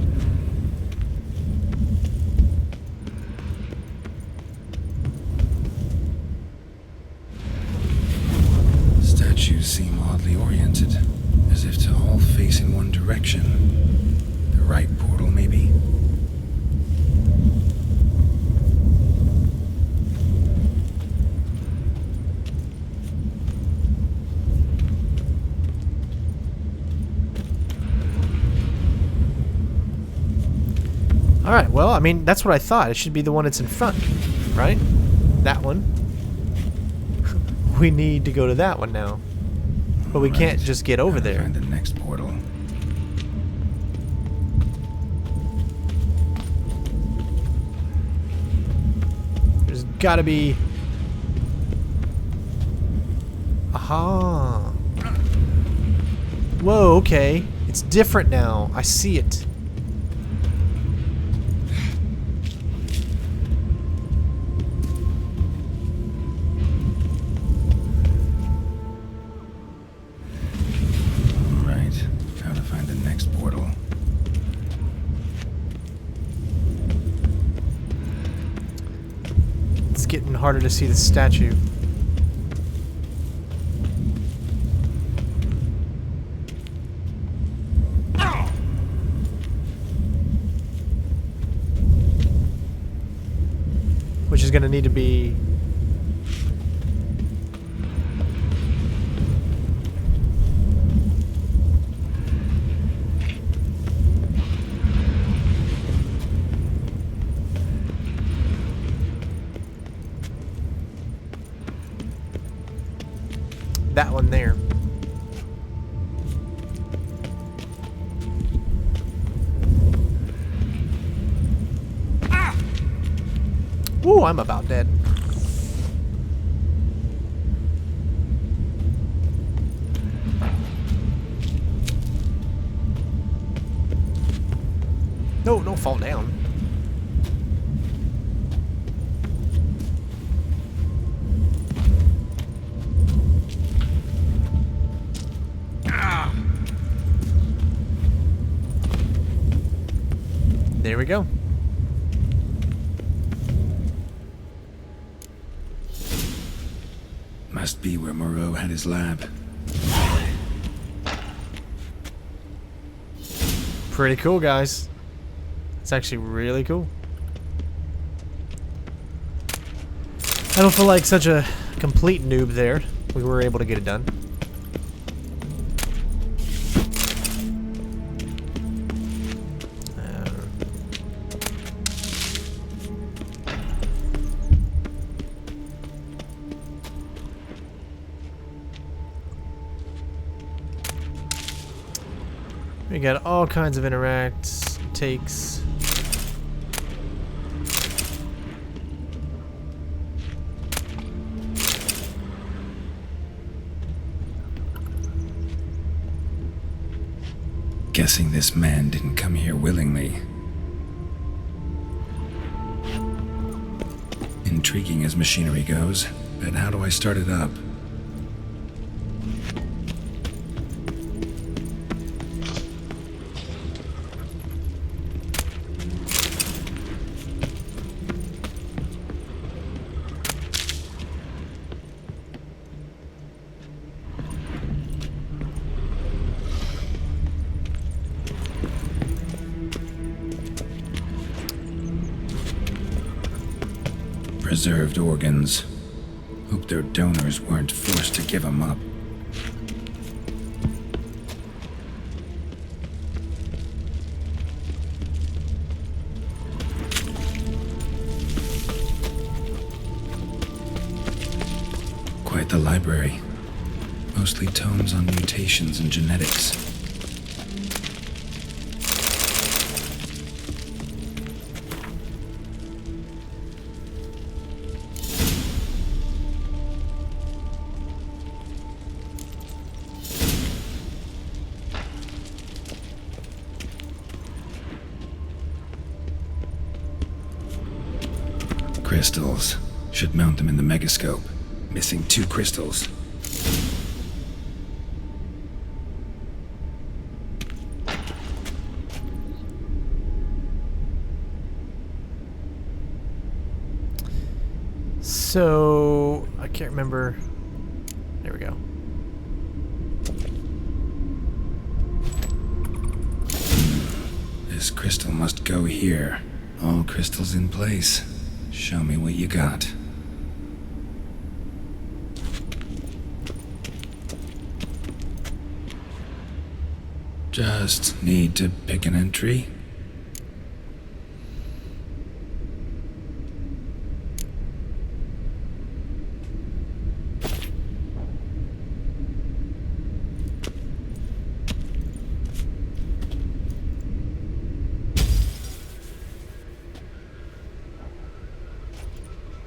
Statues seem oddly oriented, as if to all face in one direction. The right portal, maybe? Alright, well, I mean, that's what I thought. It should be the one that's in front, right? That one. We need to go to that one now. But we can't just get over there. Find the next portal. There's gotta be... Aha! Whoa, okay. It's different now. I see it. Getting harder to see the statue. Which is going to need to be... that one there. Ooh, I'm about dead. No, don't fall down. There we go. Must be where Moro had his lab. Pretty cool, guys. It's actually really cool. I don't feel like such a complete noob there. We were able to get it done. We got all kinds of interacts, takes. Guessing this man didn't come here willingly. Intriguing as machinery goes, but how do I start it up? preserved organs. Hope their donors weren't forced to give them up. Quite the library. Mostly tomes on mutations and genetics. Crystals. Should mount them in the megascope. Missing 2 crystals. So, I can't remember. There we go. This crystal must go here. All crystals in place. Show me what you got. Just need to pick an entry.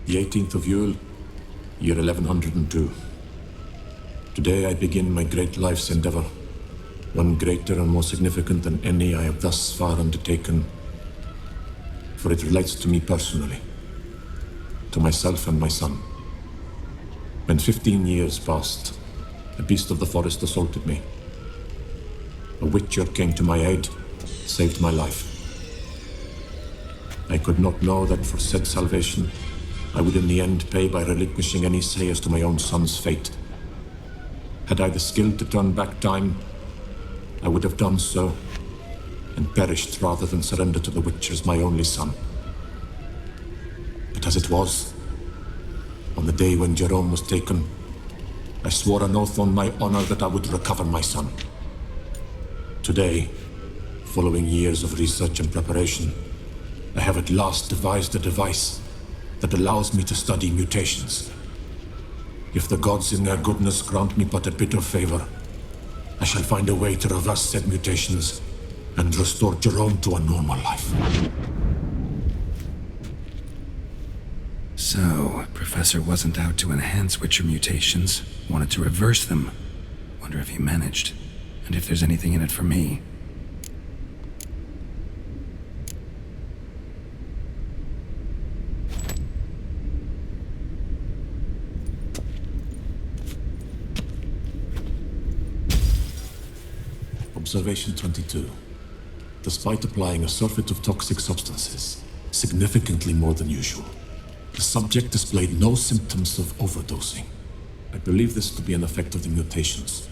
The 18th of Yule, year 1102. Today I begin my great life's endeavor, one greater and more significant than any I have thus far undertaken, for it relates to me personally, to myself and my son. When 15 years passed, a beast of the forest assaulted me. A witcher came to my aid, saved my life. I could not know that for said salvation, I would in the end pay by relinquishing any say as to my own son's fate. Had I the skill to turn back time, I would have done so, and perished rather than surrender to the Witchers my only son. But as it was, on the day when Jerome was taken, I swore an oath on my honor that I would recover my son. Today, following years of research and preparation, I have at last devised a device that allows me to study mutations. If the gods in their goodness grant me but a bit of favor, I shall find a way to reverse said mutations and restore Jerome to a normal life. So, Professor wasn't out to enhance Witcher mutations, wanted to reverse them. Wonder if he managed, and if there's anything in it for me. Observation 22. Despite applying a surfeit of toxic substances, significantly more than usual, the subject displayed no symptoms of overdosing. I believe this to be an effect of the mutations.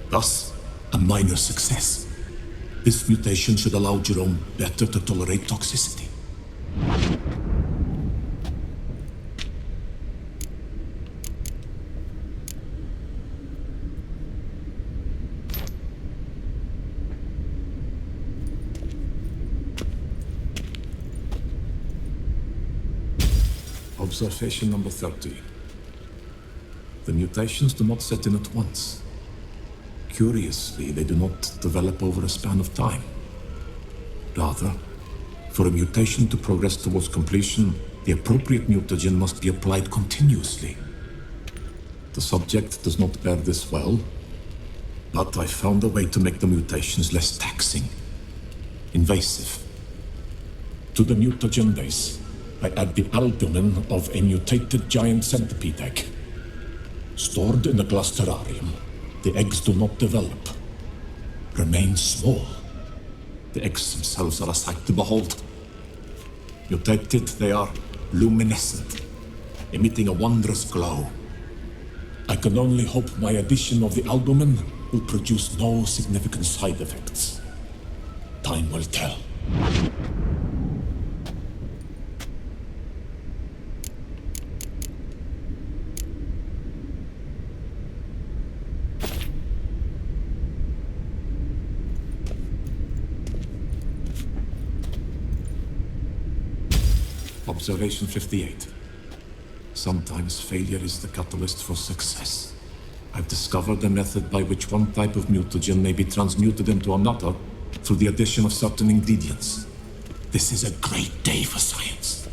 Thus, a minor success. This mutation should allow Jerome better to tolerate toxicity. Observation number 30. The mutations do not set in at once. Curiously, they do not develop over a span of time. Rather, for a mutation to progress towards completion, the appropriate mutagen must be applied continuously. The subject does not bear this well, but I found a way to make the mutations less taxing, invasive. To the mutagen base, I add the albumin of a mutated giant centipede egg. Stored in a glass terrarium, the eggs do not develop, remain small. The eggs themselves are a sight to behold. Mutated, they are luminescent, emitting a wondrous glow. I can only hope my addition of the albumin will produce no significant side effects. Time will tell. Observation 58. Sometimes failure is the catalyst for success. I've discovered a method by which one type of mutagen may be transmuted into another through the addition of certain ingredients. This is a great day for science.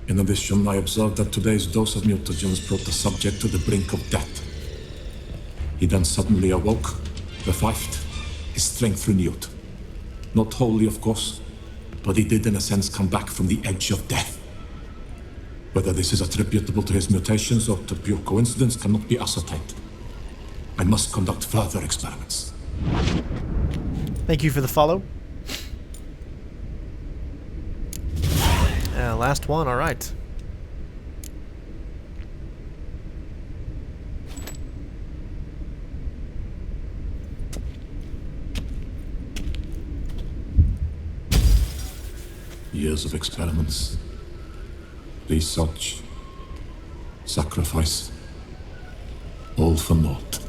In addition, I observed that today's dose of mutagens brought the subject to the brink of death. He then suddenly awoke, revived, his strength renewed. Not wholly, of course, but he did in a sense come back from the edge of death. Whether this is attributable to his mutations or to pure coincidence cannot be ascertained. I must conduct further experiments. Thank you for the follow. Last one, alright. Years of experiments, research, sacrifice, all for naught.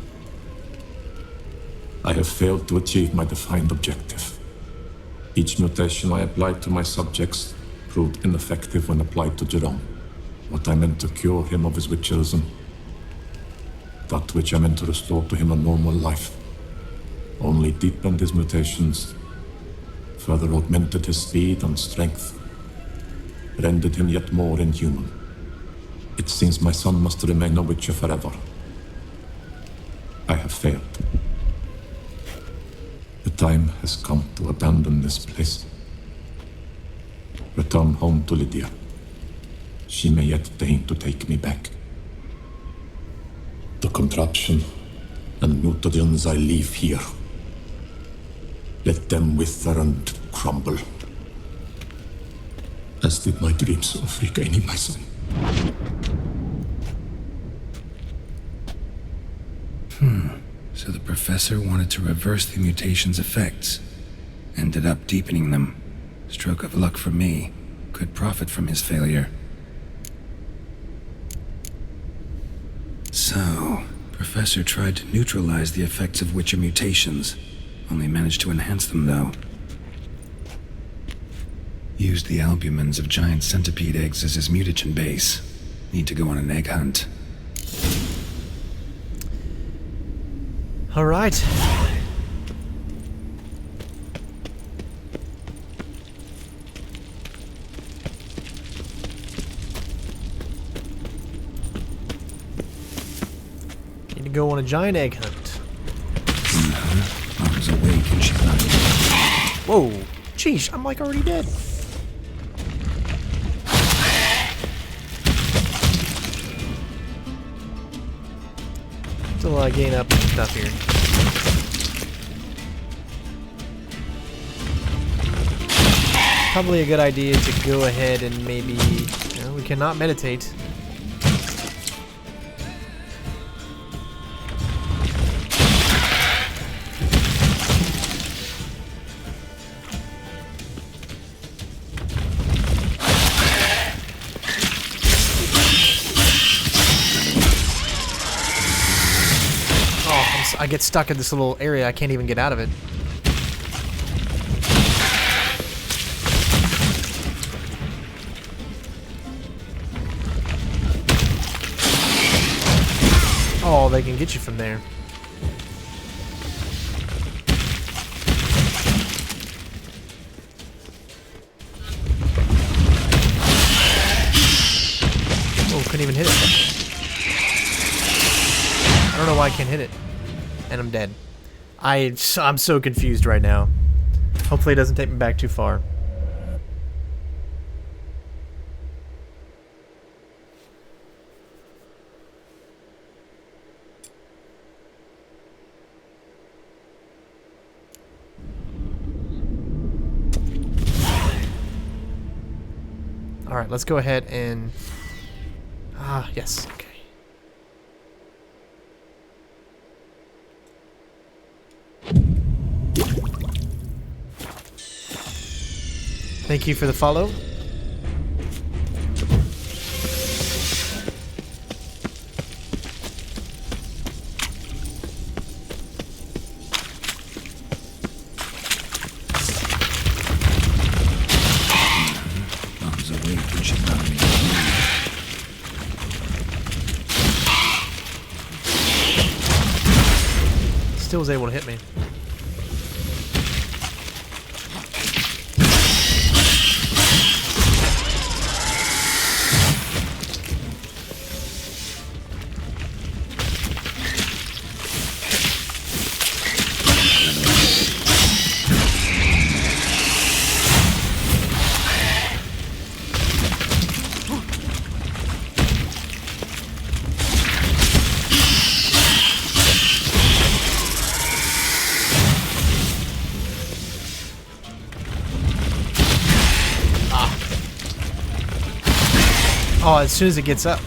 I have failed to achieve my defined objective. Each mutation I applied to my subjects proved ineffective when applied to Jerome. What I meant to cure him of his witcherism, that which I meant to restore to him a normal life, only deepened his mutations, further augmented his speed and strength, rendered him yet more inhuman. It seems my son must remain a witcher forever. I have failed. The time has come to abandon this place. Return home to Lydia. She may yet deign to take me back. The contraption and mutagens I leave here, let them wither and crumble, as did my dreams of regaining my son. So the professor wanted to reverse the mutation's effects. Ended up deepening them. Stroke of luck for me. Could profit from his failure. So, Professor tried to neutralize the effects of Witcher mutations. Only managed to enhance them, though. Used the albumins of giant centipede eggs as his mutagen base. Need to go on an egg hunt. All right. Need to go on a giant egg hunt. Mama's awake and she's not. Whoa. Sheesh, I'm like already dead. Still gain up stuff here. Probably a good idea to go ahead and maybe, we cannot meditate. I get stuck in this little area. I can't even get out of it. Oh, they can get you from there. Oh, couldn't even hit it. I don't know why I can't hit it. And I'm dead. I'm so confused right now. Hopefully it doesn't take me back too far. Alright, let's go ahead and... yes, okay. Thank you for the follow. Mom's awake still was able to hit me. Oh, as soon as it gets up.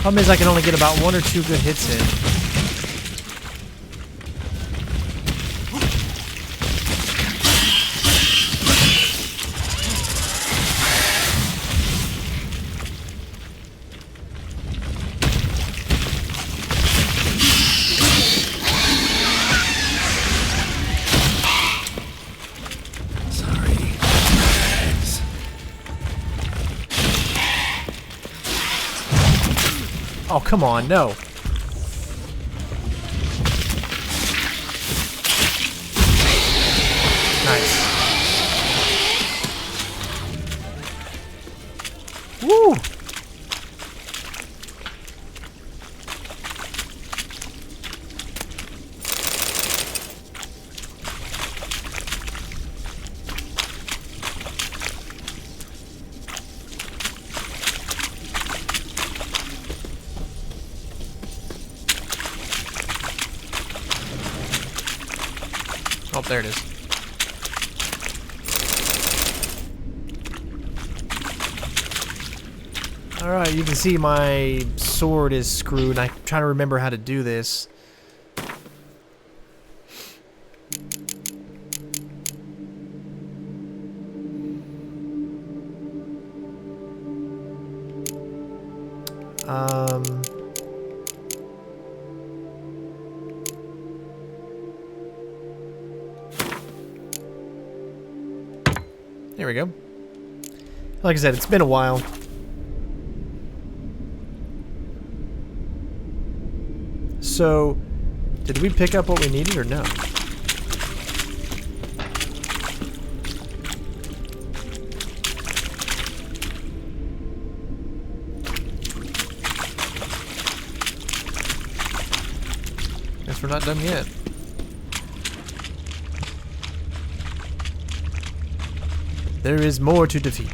Problem is I can only get about 1 or 2 good hits in. Oh, come on, no. Nice. Woo! Oh, there it is. Alright, you can see my sword is screwed. I'm trying to remember how to do this. There we go. Like I said, it's been a while. So, did we pick up what we needed or no? Guess we're not done yet. There is more to defeat.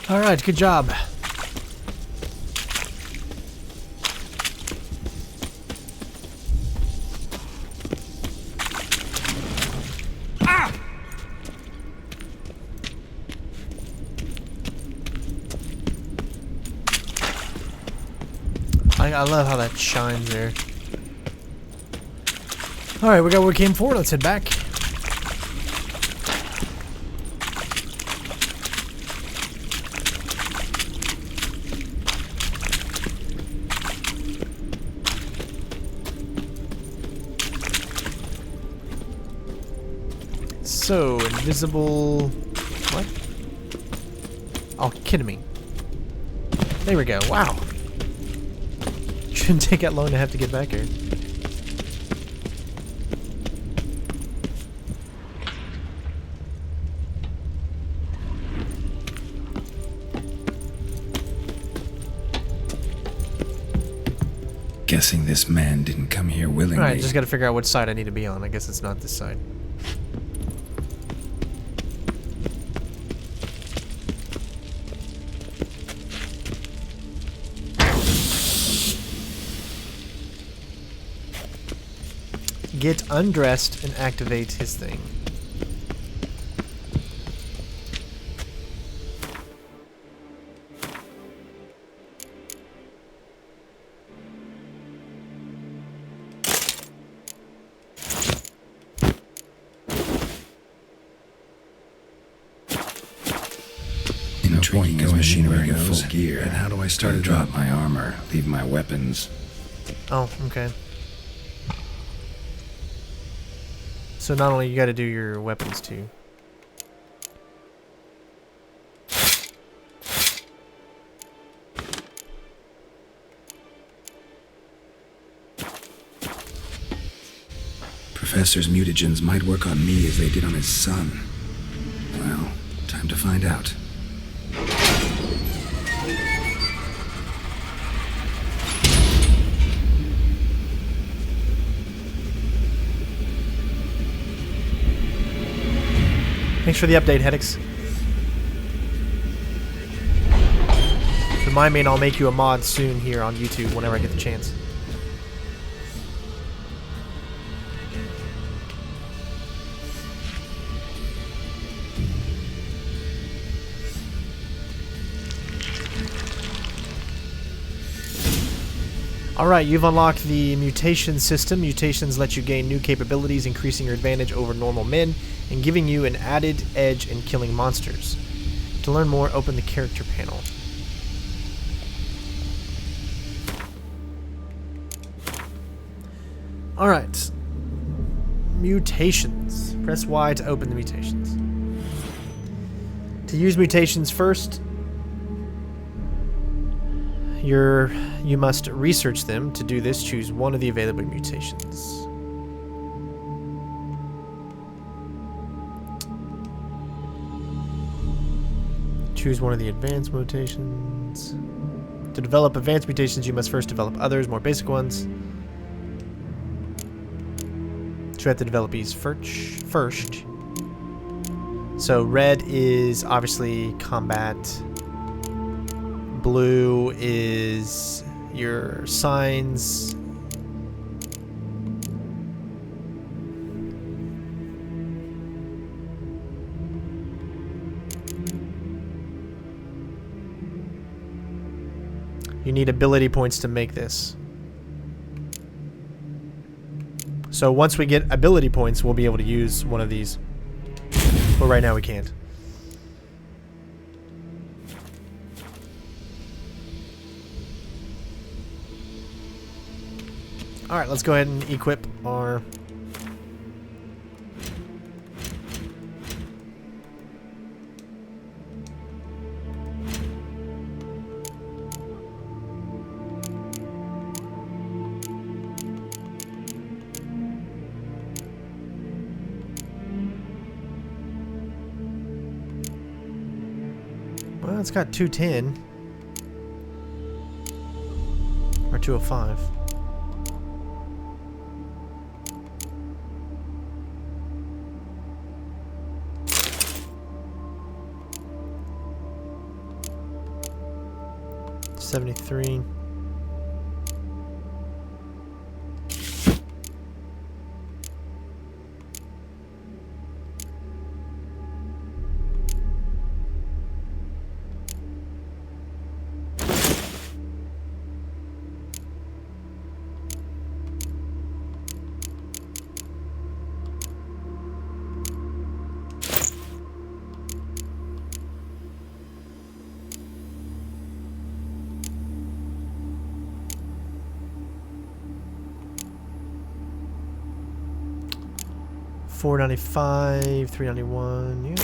Alright, good job. I love how that shines there. Alright, we got what we came for. Let's head back. So, invisible... What? Oh, kidding me. There we go. Wow. Shouldn't take that long to have to get back here. Guessing this man didn't come here willingly. Alright, just gotta figure out which side I need to be on. I guess it's not this side. Get undressed and activate his thing. Point as machinery goes, full gear. And how do I start to drop my armor, leave my weapons? Oh, okay. So not only you got to do your weapons too. Professor's mutagens might work on me as they did on his son. Well, time to find out. Thanks for the update, Hedix. Remind me and I'll make you a mod soon here on YouTube whenever I get the chance. Alright, you've unlocked the mutation system. Mutations let you gain new capabilities, increasing your advantage over normal men and giving you an added edge in killing monsters. To learn more, open the character panel. Alright. Mutations. Press Y to open the mutations. To use mutations first, you must research them. To do this, choose one of the available mutations. Choose one of the advanced mutations. To develop advanced mutations, you must first develop others, more basic ones. So you have to develop these first. So red is obviously combat. Blue is your signs. You need ability points to make this. So once we get ability points, we'll be able to use one of these. But right now we can't. Alright, let's go ahead and equip our... Well, it's got 210. Or 205. 73. $495, $391, yeah.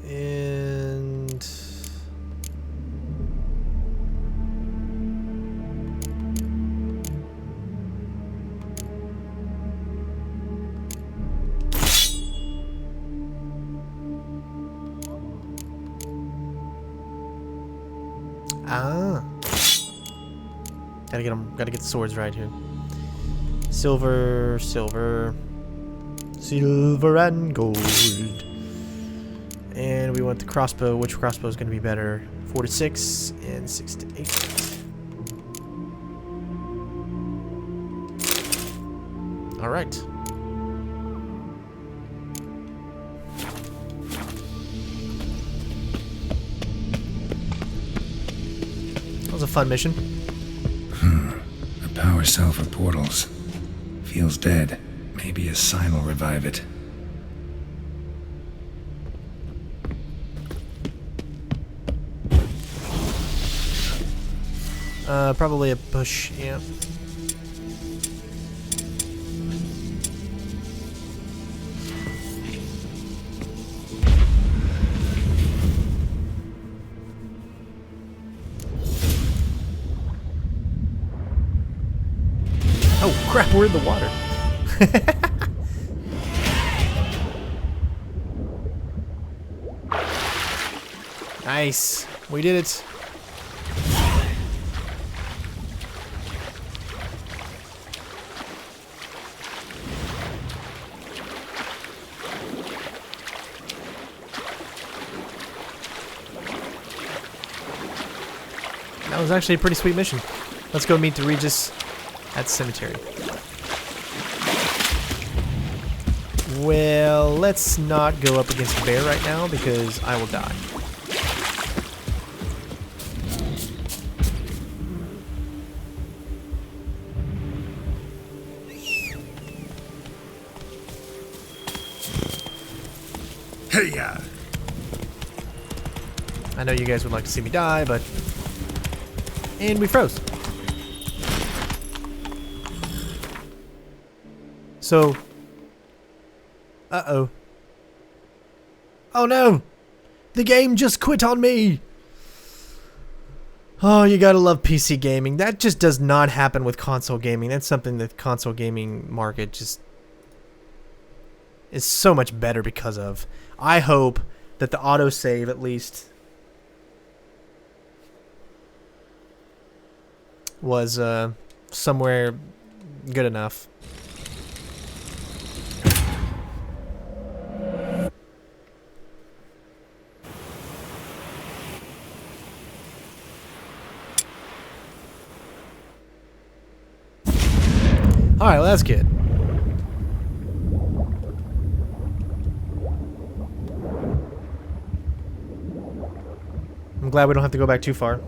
And gotta get the swords right here. Silver, silver, silver and gold. And we want the crossbow. Which crossbow is going to be better? 4 to 6 and 6 to 8. All right. That was a fun mission. A power cell for portals. Feels dead. Maybe a sign will revive it. Probably a push, yeah. Oh crap, we're in the water. Nice. We did it. That was actually a pretty sweet mission. Let's go meet the Regis at the cemetery. Well, let's not go up against the bear right now because I will die. Hey-ya! I know you guys would like to see me die, but... And we froze. So... Uh-oh. Oh no! The game just quit on me! Oh, you gotta love PC gaming. That just does not happen with console gaming. That's something that the console gaming market just... is so much better because of. I hope that the autosave at least... was somewhere good enough. Alright, well that's good. I'm glad we don't have to go back too far.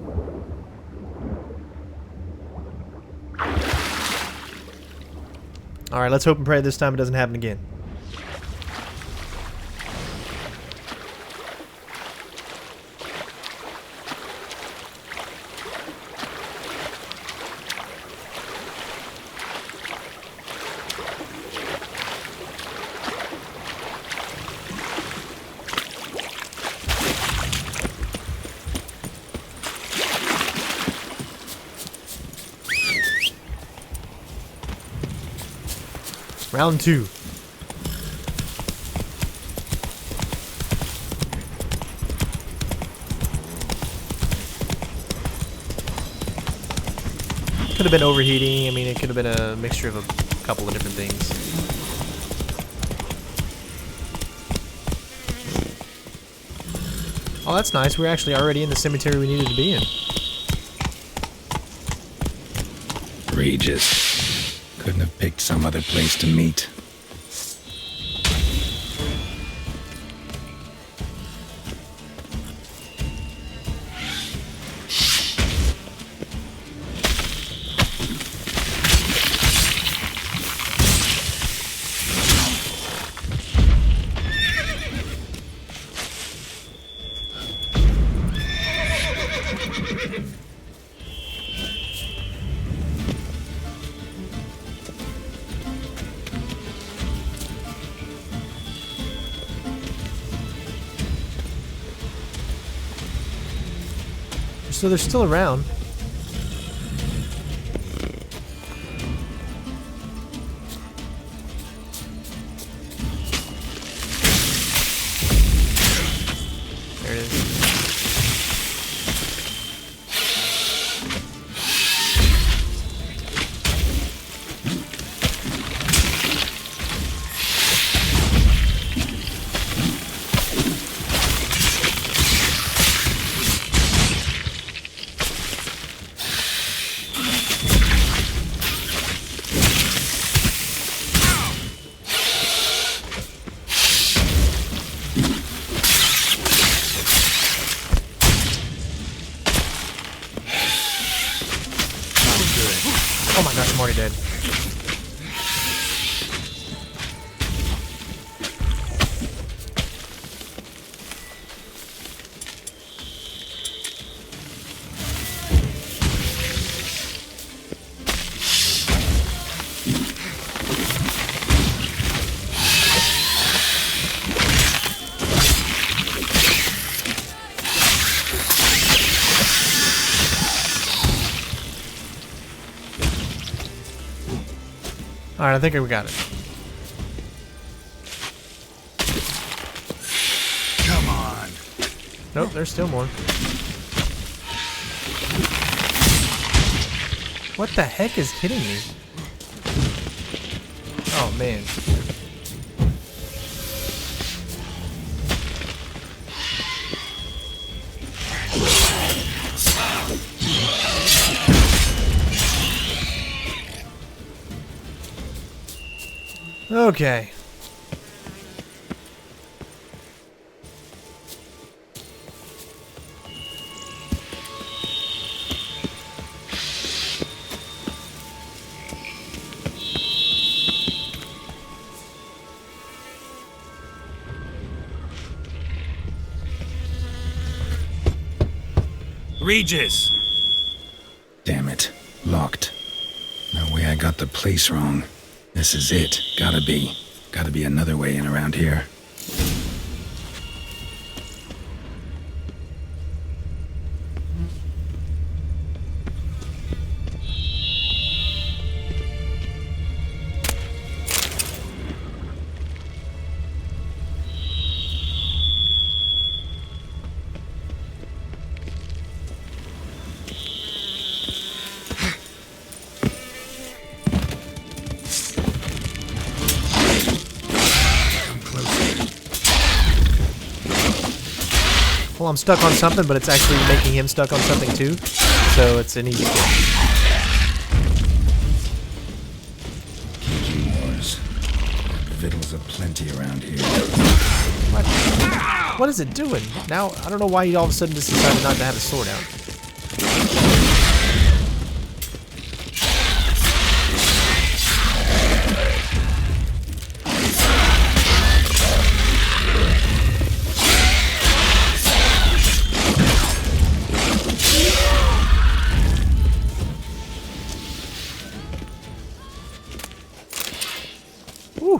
Alright, let's hope and pray this time it doesn't happen again. Round 2. Could have been overheating. I mean, it could have been a mixture of a couple of different things. Oh, that's nice. We're actually already in the cemetery we needed to be in. Regis. Couldn't have picked some other place to meet. So they're still around. There it is. Oh my gosh, I'm already dead. Alright, I think we got it. Come on. Nope, there's still more. What the heck is hitting me? Oh, man. Okay. Regis! Damn it. Locked. No way I got the place wrong. This is it. Gotta be. Gotta be another way in around here. Well, I'm stuck on something, but it's actually making him stuck on something too. So it's an easy kill. Wars. Victuals aplenty around here. What? What is it doing? Now, I don't know why he all of a sudden just decided not to have his sword out. Woo.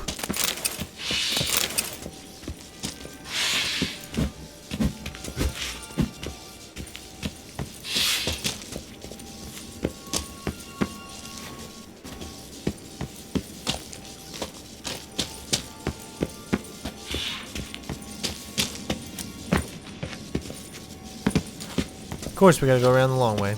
Of course, we gotta go around the long way.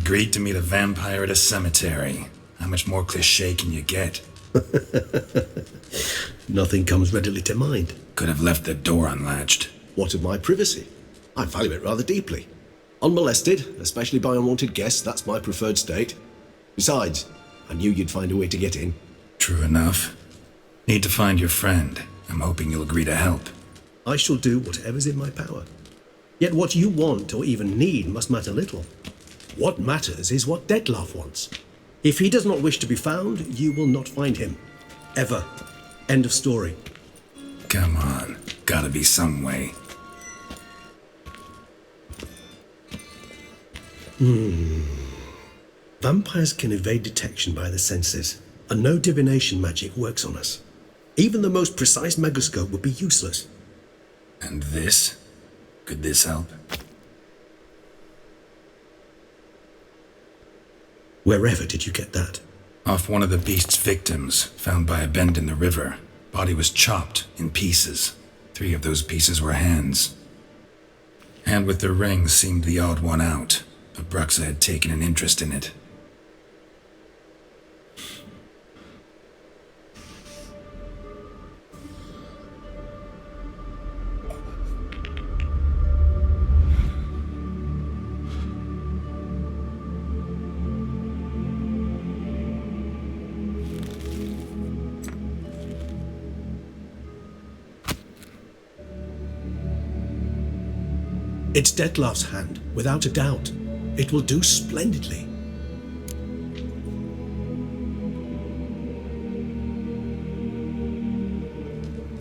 Agreed to meet a vampire at a cemetery. How much more cliché can you get? Nothing comes readily to mind. Could have left the door unlatched. What of my privacy? I value it rather deeply. Unmolested, especially by unwanted guests, that's my preferred state. Besides, I knew you'd find a way to get in. True enough. Need to find your friend. I'm hoping you'll agree to help. I shall do whatever's in my power. Yet what you want or even need must matter little. What matters is what Detlef wants. If he does not wish to be found, you will not find him. Ever. End of story. Come on. Gotta be some way. Vampires can evade detection by the senses, and no divination magic works on us. Even the most precise megascope would be useless. And this? Could this help? Wherever did you get that? Off one of the beast's victims, found by a bend in the river. Body was chopped in pieces. 3 of those pieces were hands. Hand with the ring seemed the odd one out, but Bruxa had taken an interest in it. It's Detlef's hand, without a doubt. It will do splendidly.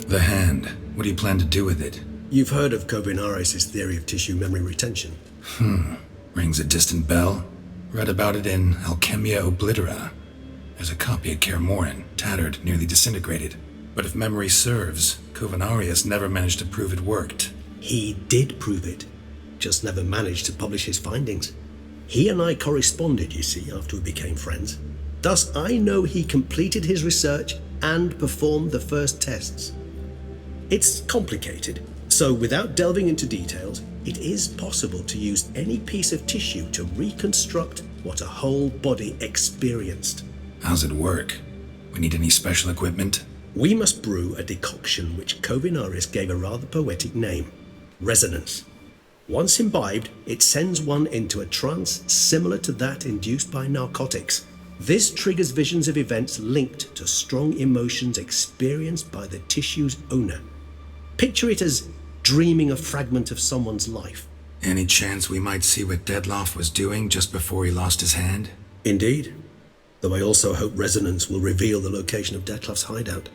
The hand. What do you plan to do with it? You've heard of Kovinaris' theory of tissue memory retention. Rings a distant bell. Read about it in Alchemia Oblitera. There's a copy at Kaer Morhen, tattered, nearly disintegrated. But if memory serves, Kovinaris never managed to prove it worked. He did prove it, just never managed to publish his findings. He and I corresponded, you see, after we became friends. Thus, I know he completed his research and performed the first tests. It's complicated, so without delving into details, it is possible to use any piece of tissue to reconstruct what a whole body experienced. How's it work? We need any special equipment? We must brew a decoction which Kovinaris gave a rather poetic name: resonance. Once imbibed, it sends one into a trance similar to that induced by narcotics. This triggers visions of events linked to strong emotions experienced by the tissue's owner. Picture it as dreaming a fragment of someone's life. Any chance we might see what Detlef was doing just before he lost his hand? Indeed. Though I also hope resonance will reveal the location of Detlef's hideout.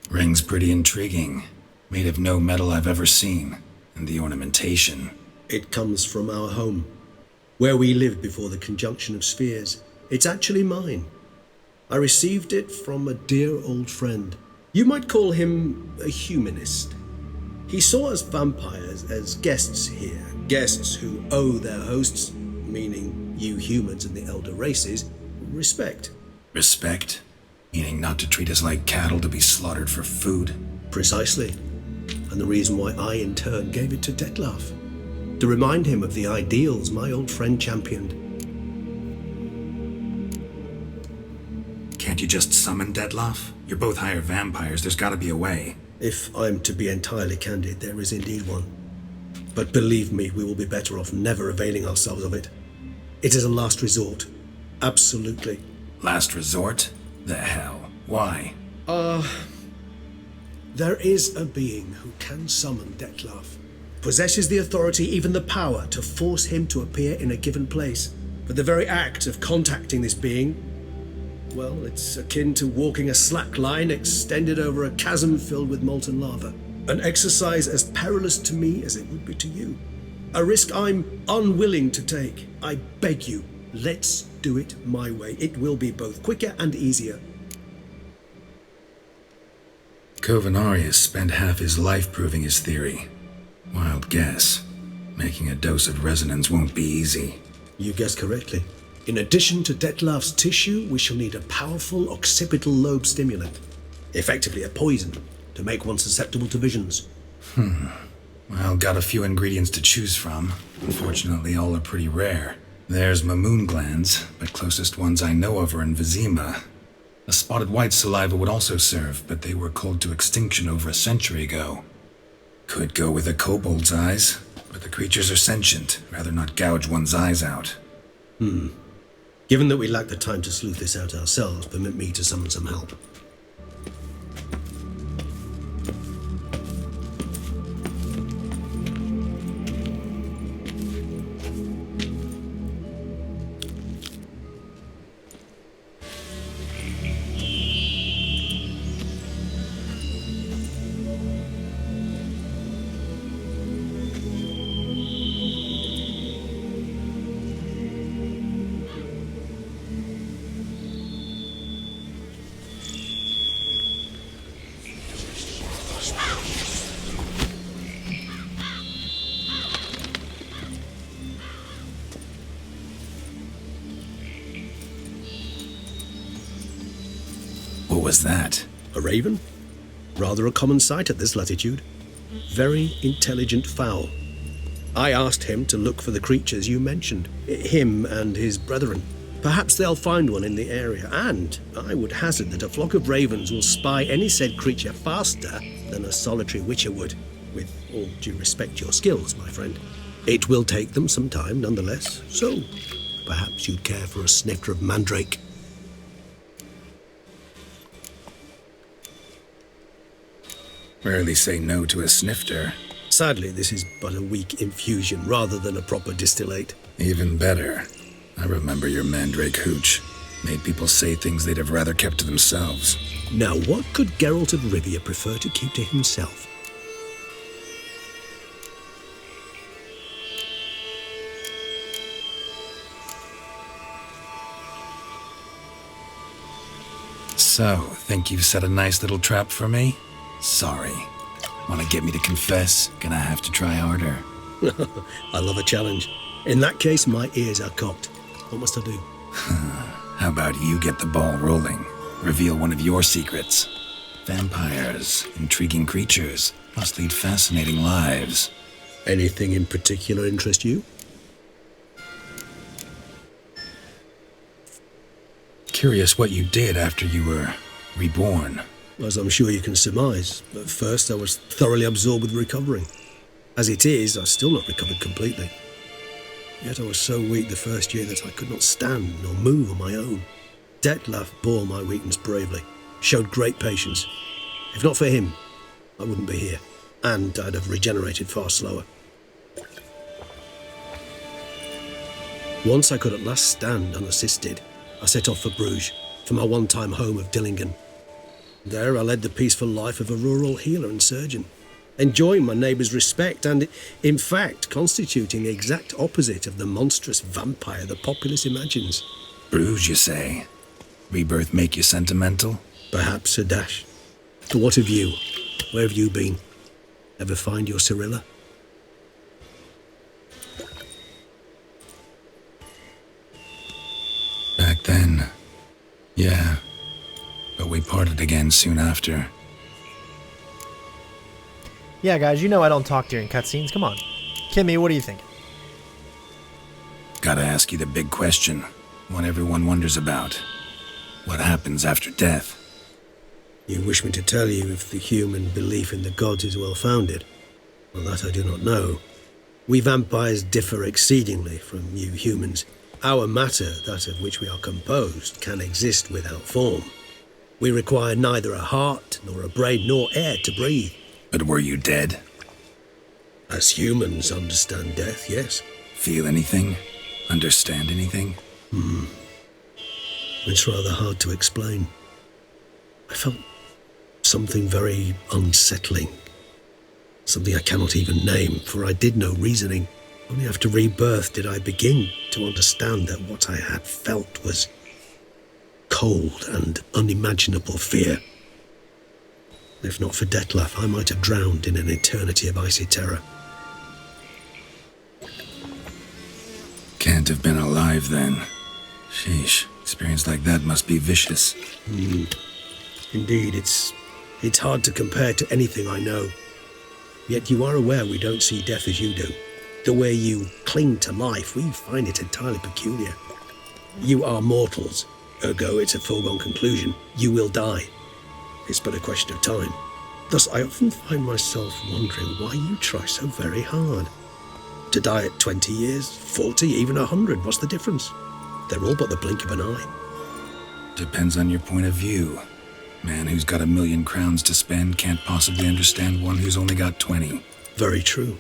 Ring's pretty intriguing. Made of no metal I've ever seen. And the ornamentation. It comes from our home, where we lived before the conjunction of spheres. It's actually mine. I received it from a dear old friend. You might call him a humanist. He saw us vampires as guests here, guests who owe their hosts, meaning you humans and the elder races, respect. Respect? Meaning not to treat us like cattle to be slaughtered for food? Precisely. And the reason why I in turn gave it to Detlef. To remind him of the ideals my old friend championed. Can't you just summon Detlef? You're both higher vampires, there's gotta be a way. If I'm to be entirely candid, there is indeed one. But believe me, we will be better off never availing ourselves of it. It is a last resort. Absolutely. Last resort? The hell? Why? There is a being who can summon Detlef. Possesses the authority, even the power, to force him to appear in a given place. But the very act of contacting this being, well, it's akin to walking a slack line extended over a chasm filled with molten lava. An exercise as perilous to me as it would be to you. A risk I'm unwilling to take. I beg you, let's do it my way. It will be both quicker and easier. Kovinaris spent half his life proving his theory. Wild guess. Making a dose of resonance won't be easy. You guessed correctly. In addition to Detlef's tissue, we shall need a powerful occipital lobe stimulant. Effectively a poison, to make one susceptible to visions. Well, got a few ingredients to choose from. Unfortunately, all are pretty rare. There's Mamoon glands, but closest ones I know of are in Vizima. A spotted white saliva would also serve, but they were cold to extinction over a century ago. Could go with a kobold's eyes, but the creatures are sentient. Rather not gouge one's eyes out. Given that we lack the time to sleuth this out ourselves, permit me to summon some help. What was that? A raven? Rather a common sight at this latitude. Very intelligent fowl. I asked him to look for the creatures you mentioned. Him and his brethren. Perhaps they'll find one in the area, and I would hazard that a flock of ravens will spy any said creature faster than a solitary witcher would. With all due respect to your skills, my friend. It will take them some time, nonetheless, so perhaps you'd care for a snifter of mandrake. Rarely say no to a snifter. Sadly, this is but a weak infusion rather than a proper distillate. Even better. I remember your mandrake hooch. Made people say things they'd have rather kept to themselves. Now, what could Geralt of Rivia prefer to keep to himself? So, think you've set a nice little trap for me? Sorry. Want to get me to confess? Gonna have to try harder. I love a challenge. In that case, my ears are cocked. What must I do? How about you get the ball rolling? Reveal one of your secrets. Vampires, intriguing creatures, must lead fascinating lives. Anything in particular interest you? Curious what you did after you were reborn. As I'm sure you can surmise, at first I was thoroughly absorbed with recovering. As it is, I've still not recovered completely. Yet I was so weak the first year that I could not stand nor move on my own. Detlef bore my weakness bravely, showed great patience. If not for him, I wouldn't be here, and I'd have regenerated far slower. Once I could at last stand unassisted, I set off for Bruges, for my one-time home of Dillingen. There I led the peaceful life of a rural healer and surgeon, enjoying my neighbours' respect and, in fact, constituting the exact opposite of the monstrous vampire the populace imagines. Bruges, you say? Rebirth make you sentimental? Perhaps a dash. But what of you? Where have you been? Ever find your Cyrilla? Back then, yeah. But we parted again soon after. Yeah, guys, you know I don't talk during cutscenes. Come on. Kimmy, what do you think? Gotta ask you the big question. One everyone wonders about. What happens after death? You wish me to tell you if the human belief in the gods is well-founded? Well, that I do not know. We vampires differ exceedingly from you humans. Our matter, that of which we are composed, can exist without form. We require neither a heart, nor a brain, nor air to breathe. But were you dead? As humans understand death, yes. Feel anything? Understand anything? It's rather hard to explain. I felt something very unsettling. Something I cannot even name, for I did no reasoning. Only after rebirth did I begin to understand that what I had felt was cold and unimaginable fear. If not for Detlef, I might have drowned in an eternity of icy terror. Can't have been alive then. Sheesh, experience like that must be vicious. Indeed, it's hard to compare to anything I know. Yet you are aware we don't see death as you do. The way you cling to life, we find it entirely peculiar. You are mortals, ergo it's a foregone conclusion. You will die. It's but a question of time. Thus, I often find myself wondering why you try so very hard. To die at 20 years, 40, even 100, what's the difference? They're all but the blink of an eye. Depends on your point of view. Man who's got 1,000,000 crowns to spend can't possibly understand one who's only got 20. Very true.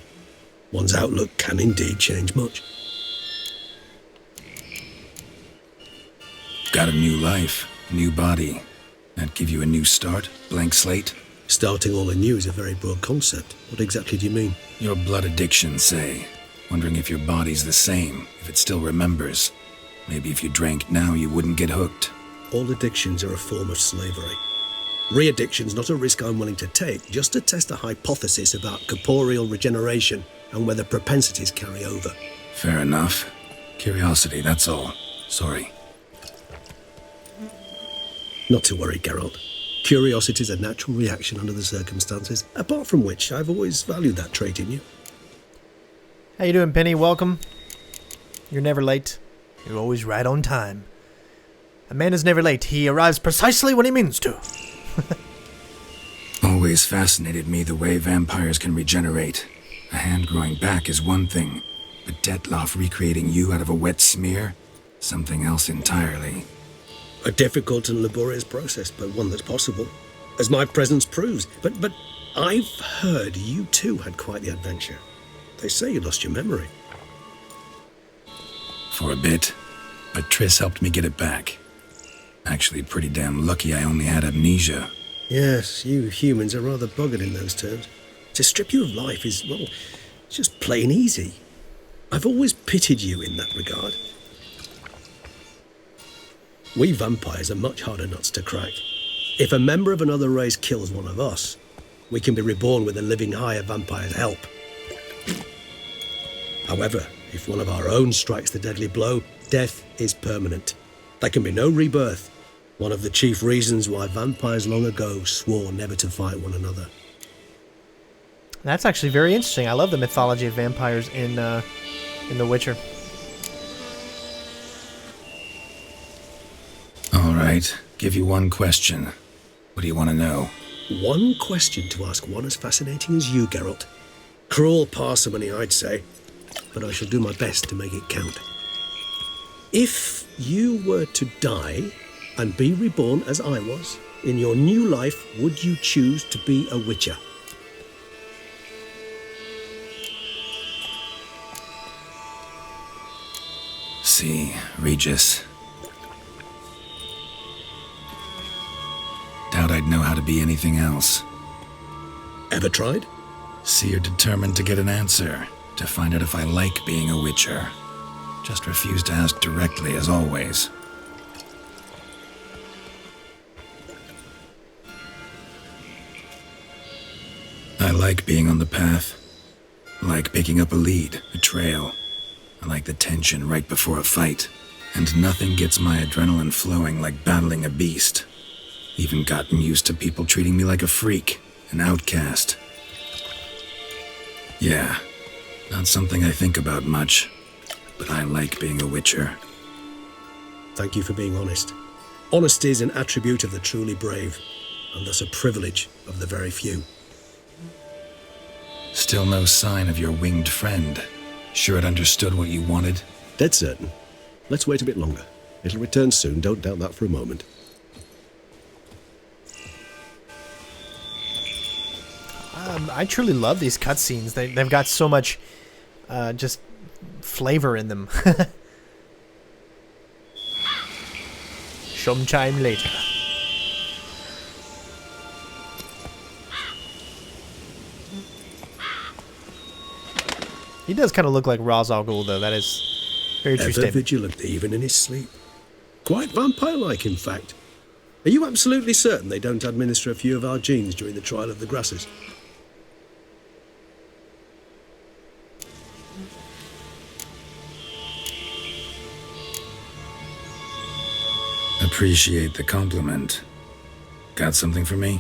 One's outlook can indeed change much. Got a new life, new body. That give you a new start, blank slate? Starting all anew is a very broad concept. What exactly do you mean? Your blood addiction, say. Wondering if your body's the same, if it still remembers. Maybe if you drank now, you wouldn't get hooked. All addictions are a form of slavery. Re-addiction's not a risk I'm willing to take, just to test a hypothesis about corporeal regeneration and whether propensities carry over. Fair enough. Curiosity, that's all. Sorry. Not to worry, Geralt. Curiosity is a natural reaction under the circumstances, apart from which I've always valued that trait in you. How you doing, Penny? Welcome. You're never late. You're always right on time. A man is never late. He arrives precisely when he means to. Always fascinated me the way vampires can regenerate. A hand growing back is one thing, but Detloff recreating you out of a wet smear? Something else entirely. A difficult and laborious process, but one that's possible, as my presence proves. But I've heard you too had quite the adventure. They say you lost your memory. For a bit, but Triss helped me get it back. Actually, pretty damn lucky I only had amnesia. Yes, you humans are rather buggered in those terms. To strip you of life is, well, it's just plain easy. I've always pitied you in that regard. We vampires are much harder nuts to crack. If a member of another race kills one of us, we can be reborn with a living higher vampire's help. However, if one of our own strikes the deadly blow, death is permanent. There can be no rebirth. One of the chief reasons why vampires long ago swore never to fight one another. That's actually very interesting. I love the mythology of vampires in The Witcher. All right, give you one question. What do you want to know? One question to ask one as fascinating as you, Geralt. Cruel parsimony, I'd say, but I shall do my best to make it count. If you were to die and be reborn as I was, in your new life, would you choose to be a Witcher? See, Regis. Doubt I'd know how to be anything else. Ever tried? See, you're determined to get an answer, to find out if I like being a Witcher. Just refuse to ask directly, as always. I like being on the path. I like picking up a lead, a trail. I like the tension right before a fight. And nothing gets my adrenaline flowing like battling a beast. Even gotten used to people treating me like a freak, an outcast. Yeah, not something I think about much, but I like being a Witcher. Thank you for being honest. Honesty is an attribute of the truly brave, and thus a privilege of the very few. Still no sign of your winged friend. Sure it understood what you wanted? Dead certain. Let's wait a bit longer. It'll return soon, don't doubt that for a moment. I truly love these cutscenes. They've got so much just flavor in them. Sometime later. He does kind of look like Ra's al Ghul, though. That is very true Ever statement. vigilant, even in his sleep. Quite vampire-like, in fact. Are you absolutely certain they don't administer a few of our genes during the trial of the grasses? Appreciate the compliment. Got something for me?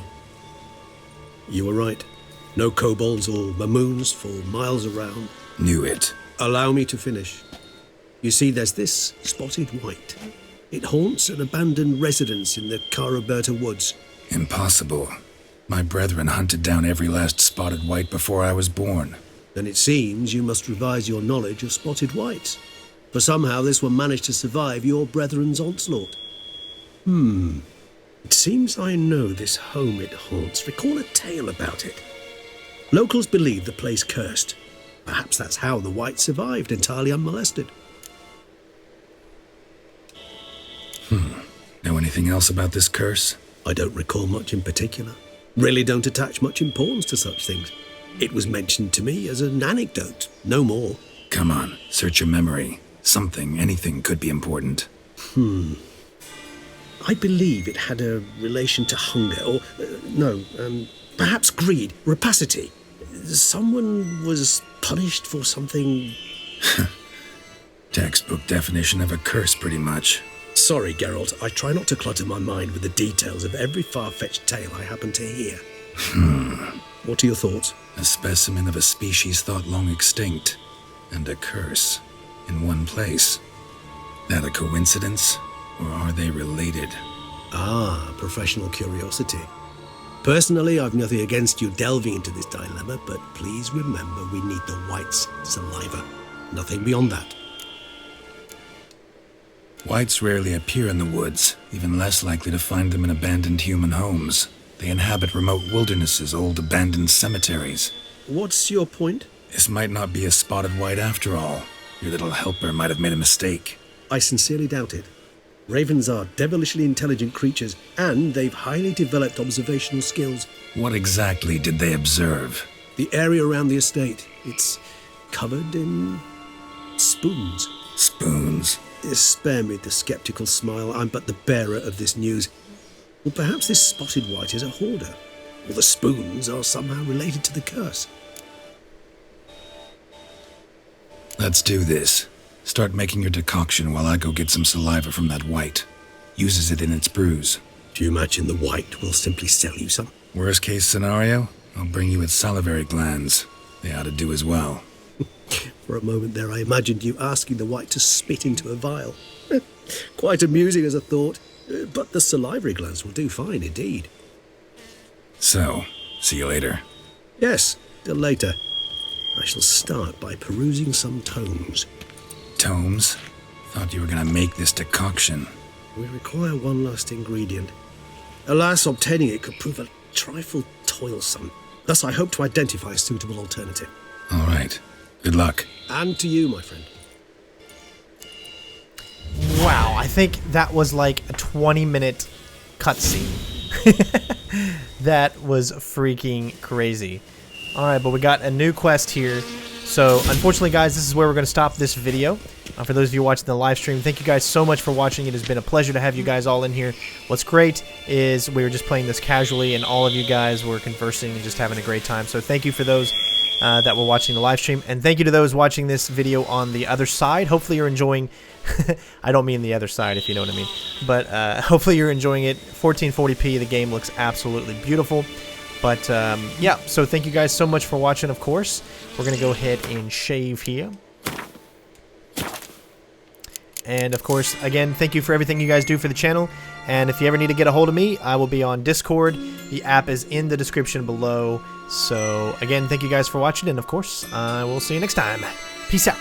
You were right. No kobolds or mamoons for miles around. Knew it. Allow me to finish. You see, there's this spotted white. It haunts an abandoned residence in the Caraberta woods. Impossible. My brethren hunted down every last spotted white before I was born. Then it seems you must revise your knowledge of spotted whites. For somehow this one managed to survive your brethren's onslaught. It seems I know this home it haunts. Recall a tale about it. Locals believe the place cursed. Perhaps that's how the white survived entirely unmolested. Know anything else about this curse? I don't recall much in particular. Really don't attach much importance to such things. It was mentioned to me as an anecdote, no more. Come on, search your memory. Something, anything could be important. I believe it had a relation to hunger, or, perhaps greed, rapacity. Someone was punished for something... Textbook definition of a curse, pretty much. Sorry, Geralt, I try not to clutter my mind with the details of every far-fetched tale I happen to hear. What are your thoughts? A specimen of a species thought long extinct, and a curse, in one place. That a coincidence, or are they related? Ah, professional curiosity. Personally, I've nothing against you delving into this dilemma, but please remember we need the white's saliva. Nothing beyond that. Whites rarely appear in the woods, even less likely to find them in abandoned human homes. They inhabit remote wildernesses, old abandoned cemeteries. What's your point? This might not be a spotted white after all. Your little helper might have made a mistake. I sincerely doubt it. Ravens are devilishly intelligent creatures, and they've highly developed observational skills. What exactly did they observe? The area around the estate. It's covered in spoons. Spoons? Spare me the skeptical smile. I'm but the bearer of this news. Well, perhaps this spotted white is a hoarder, or the spoons are somehow related to the curse. Let's do this. Start making your decoction while I go get some saliva from that white. Uses it in its brews. Do you imagine the white will simply sell you some? Worst case scenario, I'll bring you its salivary glands. They ought to do as well. For a moment there, I imagined you asking the white to spit into a vial. Quite amusing as a thought, but the salivary glands will do fine indeed. So, see you later. Yes, till later. I shall start by perusing some tomes. Tomes? Thought you were gonna make this decoction. We require one last ingredient. Alas, obtaining it could prove a trifle toilsome. Thus, I hope to identify a suitable alternative. All right. Good luck. And to you, my friend. Wow, I think that was like a 20-minute cutscene. That was freaking crazy. Alright, but we got a new quest here. So, unfortunately, guys, this is where we're going to stop this video. For those of you watching the live stream, thank you guys so much for watching. It has been a pleasure to have you guys all in here. What's great is we were just playing this casually, and all of you guys were conversing and just having a great time. So, thank you for those that were watching the live stream, and thank you to those watching this video on the other side. Hopefully you're enjoying I don't mean the other side, if you know what I mean, but hopefully you're enjoying it. 1440p, the game looks absolutely beautiful. But yeah, so thank you guys so much for watching. Of course, we're gonna go ahead and shave here. And of course, again, thank you for everything you guys do for the channel. And if you ever need to get a hold of me, I will be on Discord. The app is in the description below. So again, thank you guys for watching, and of course, I will see you next time. Peace out.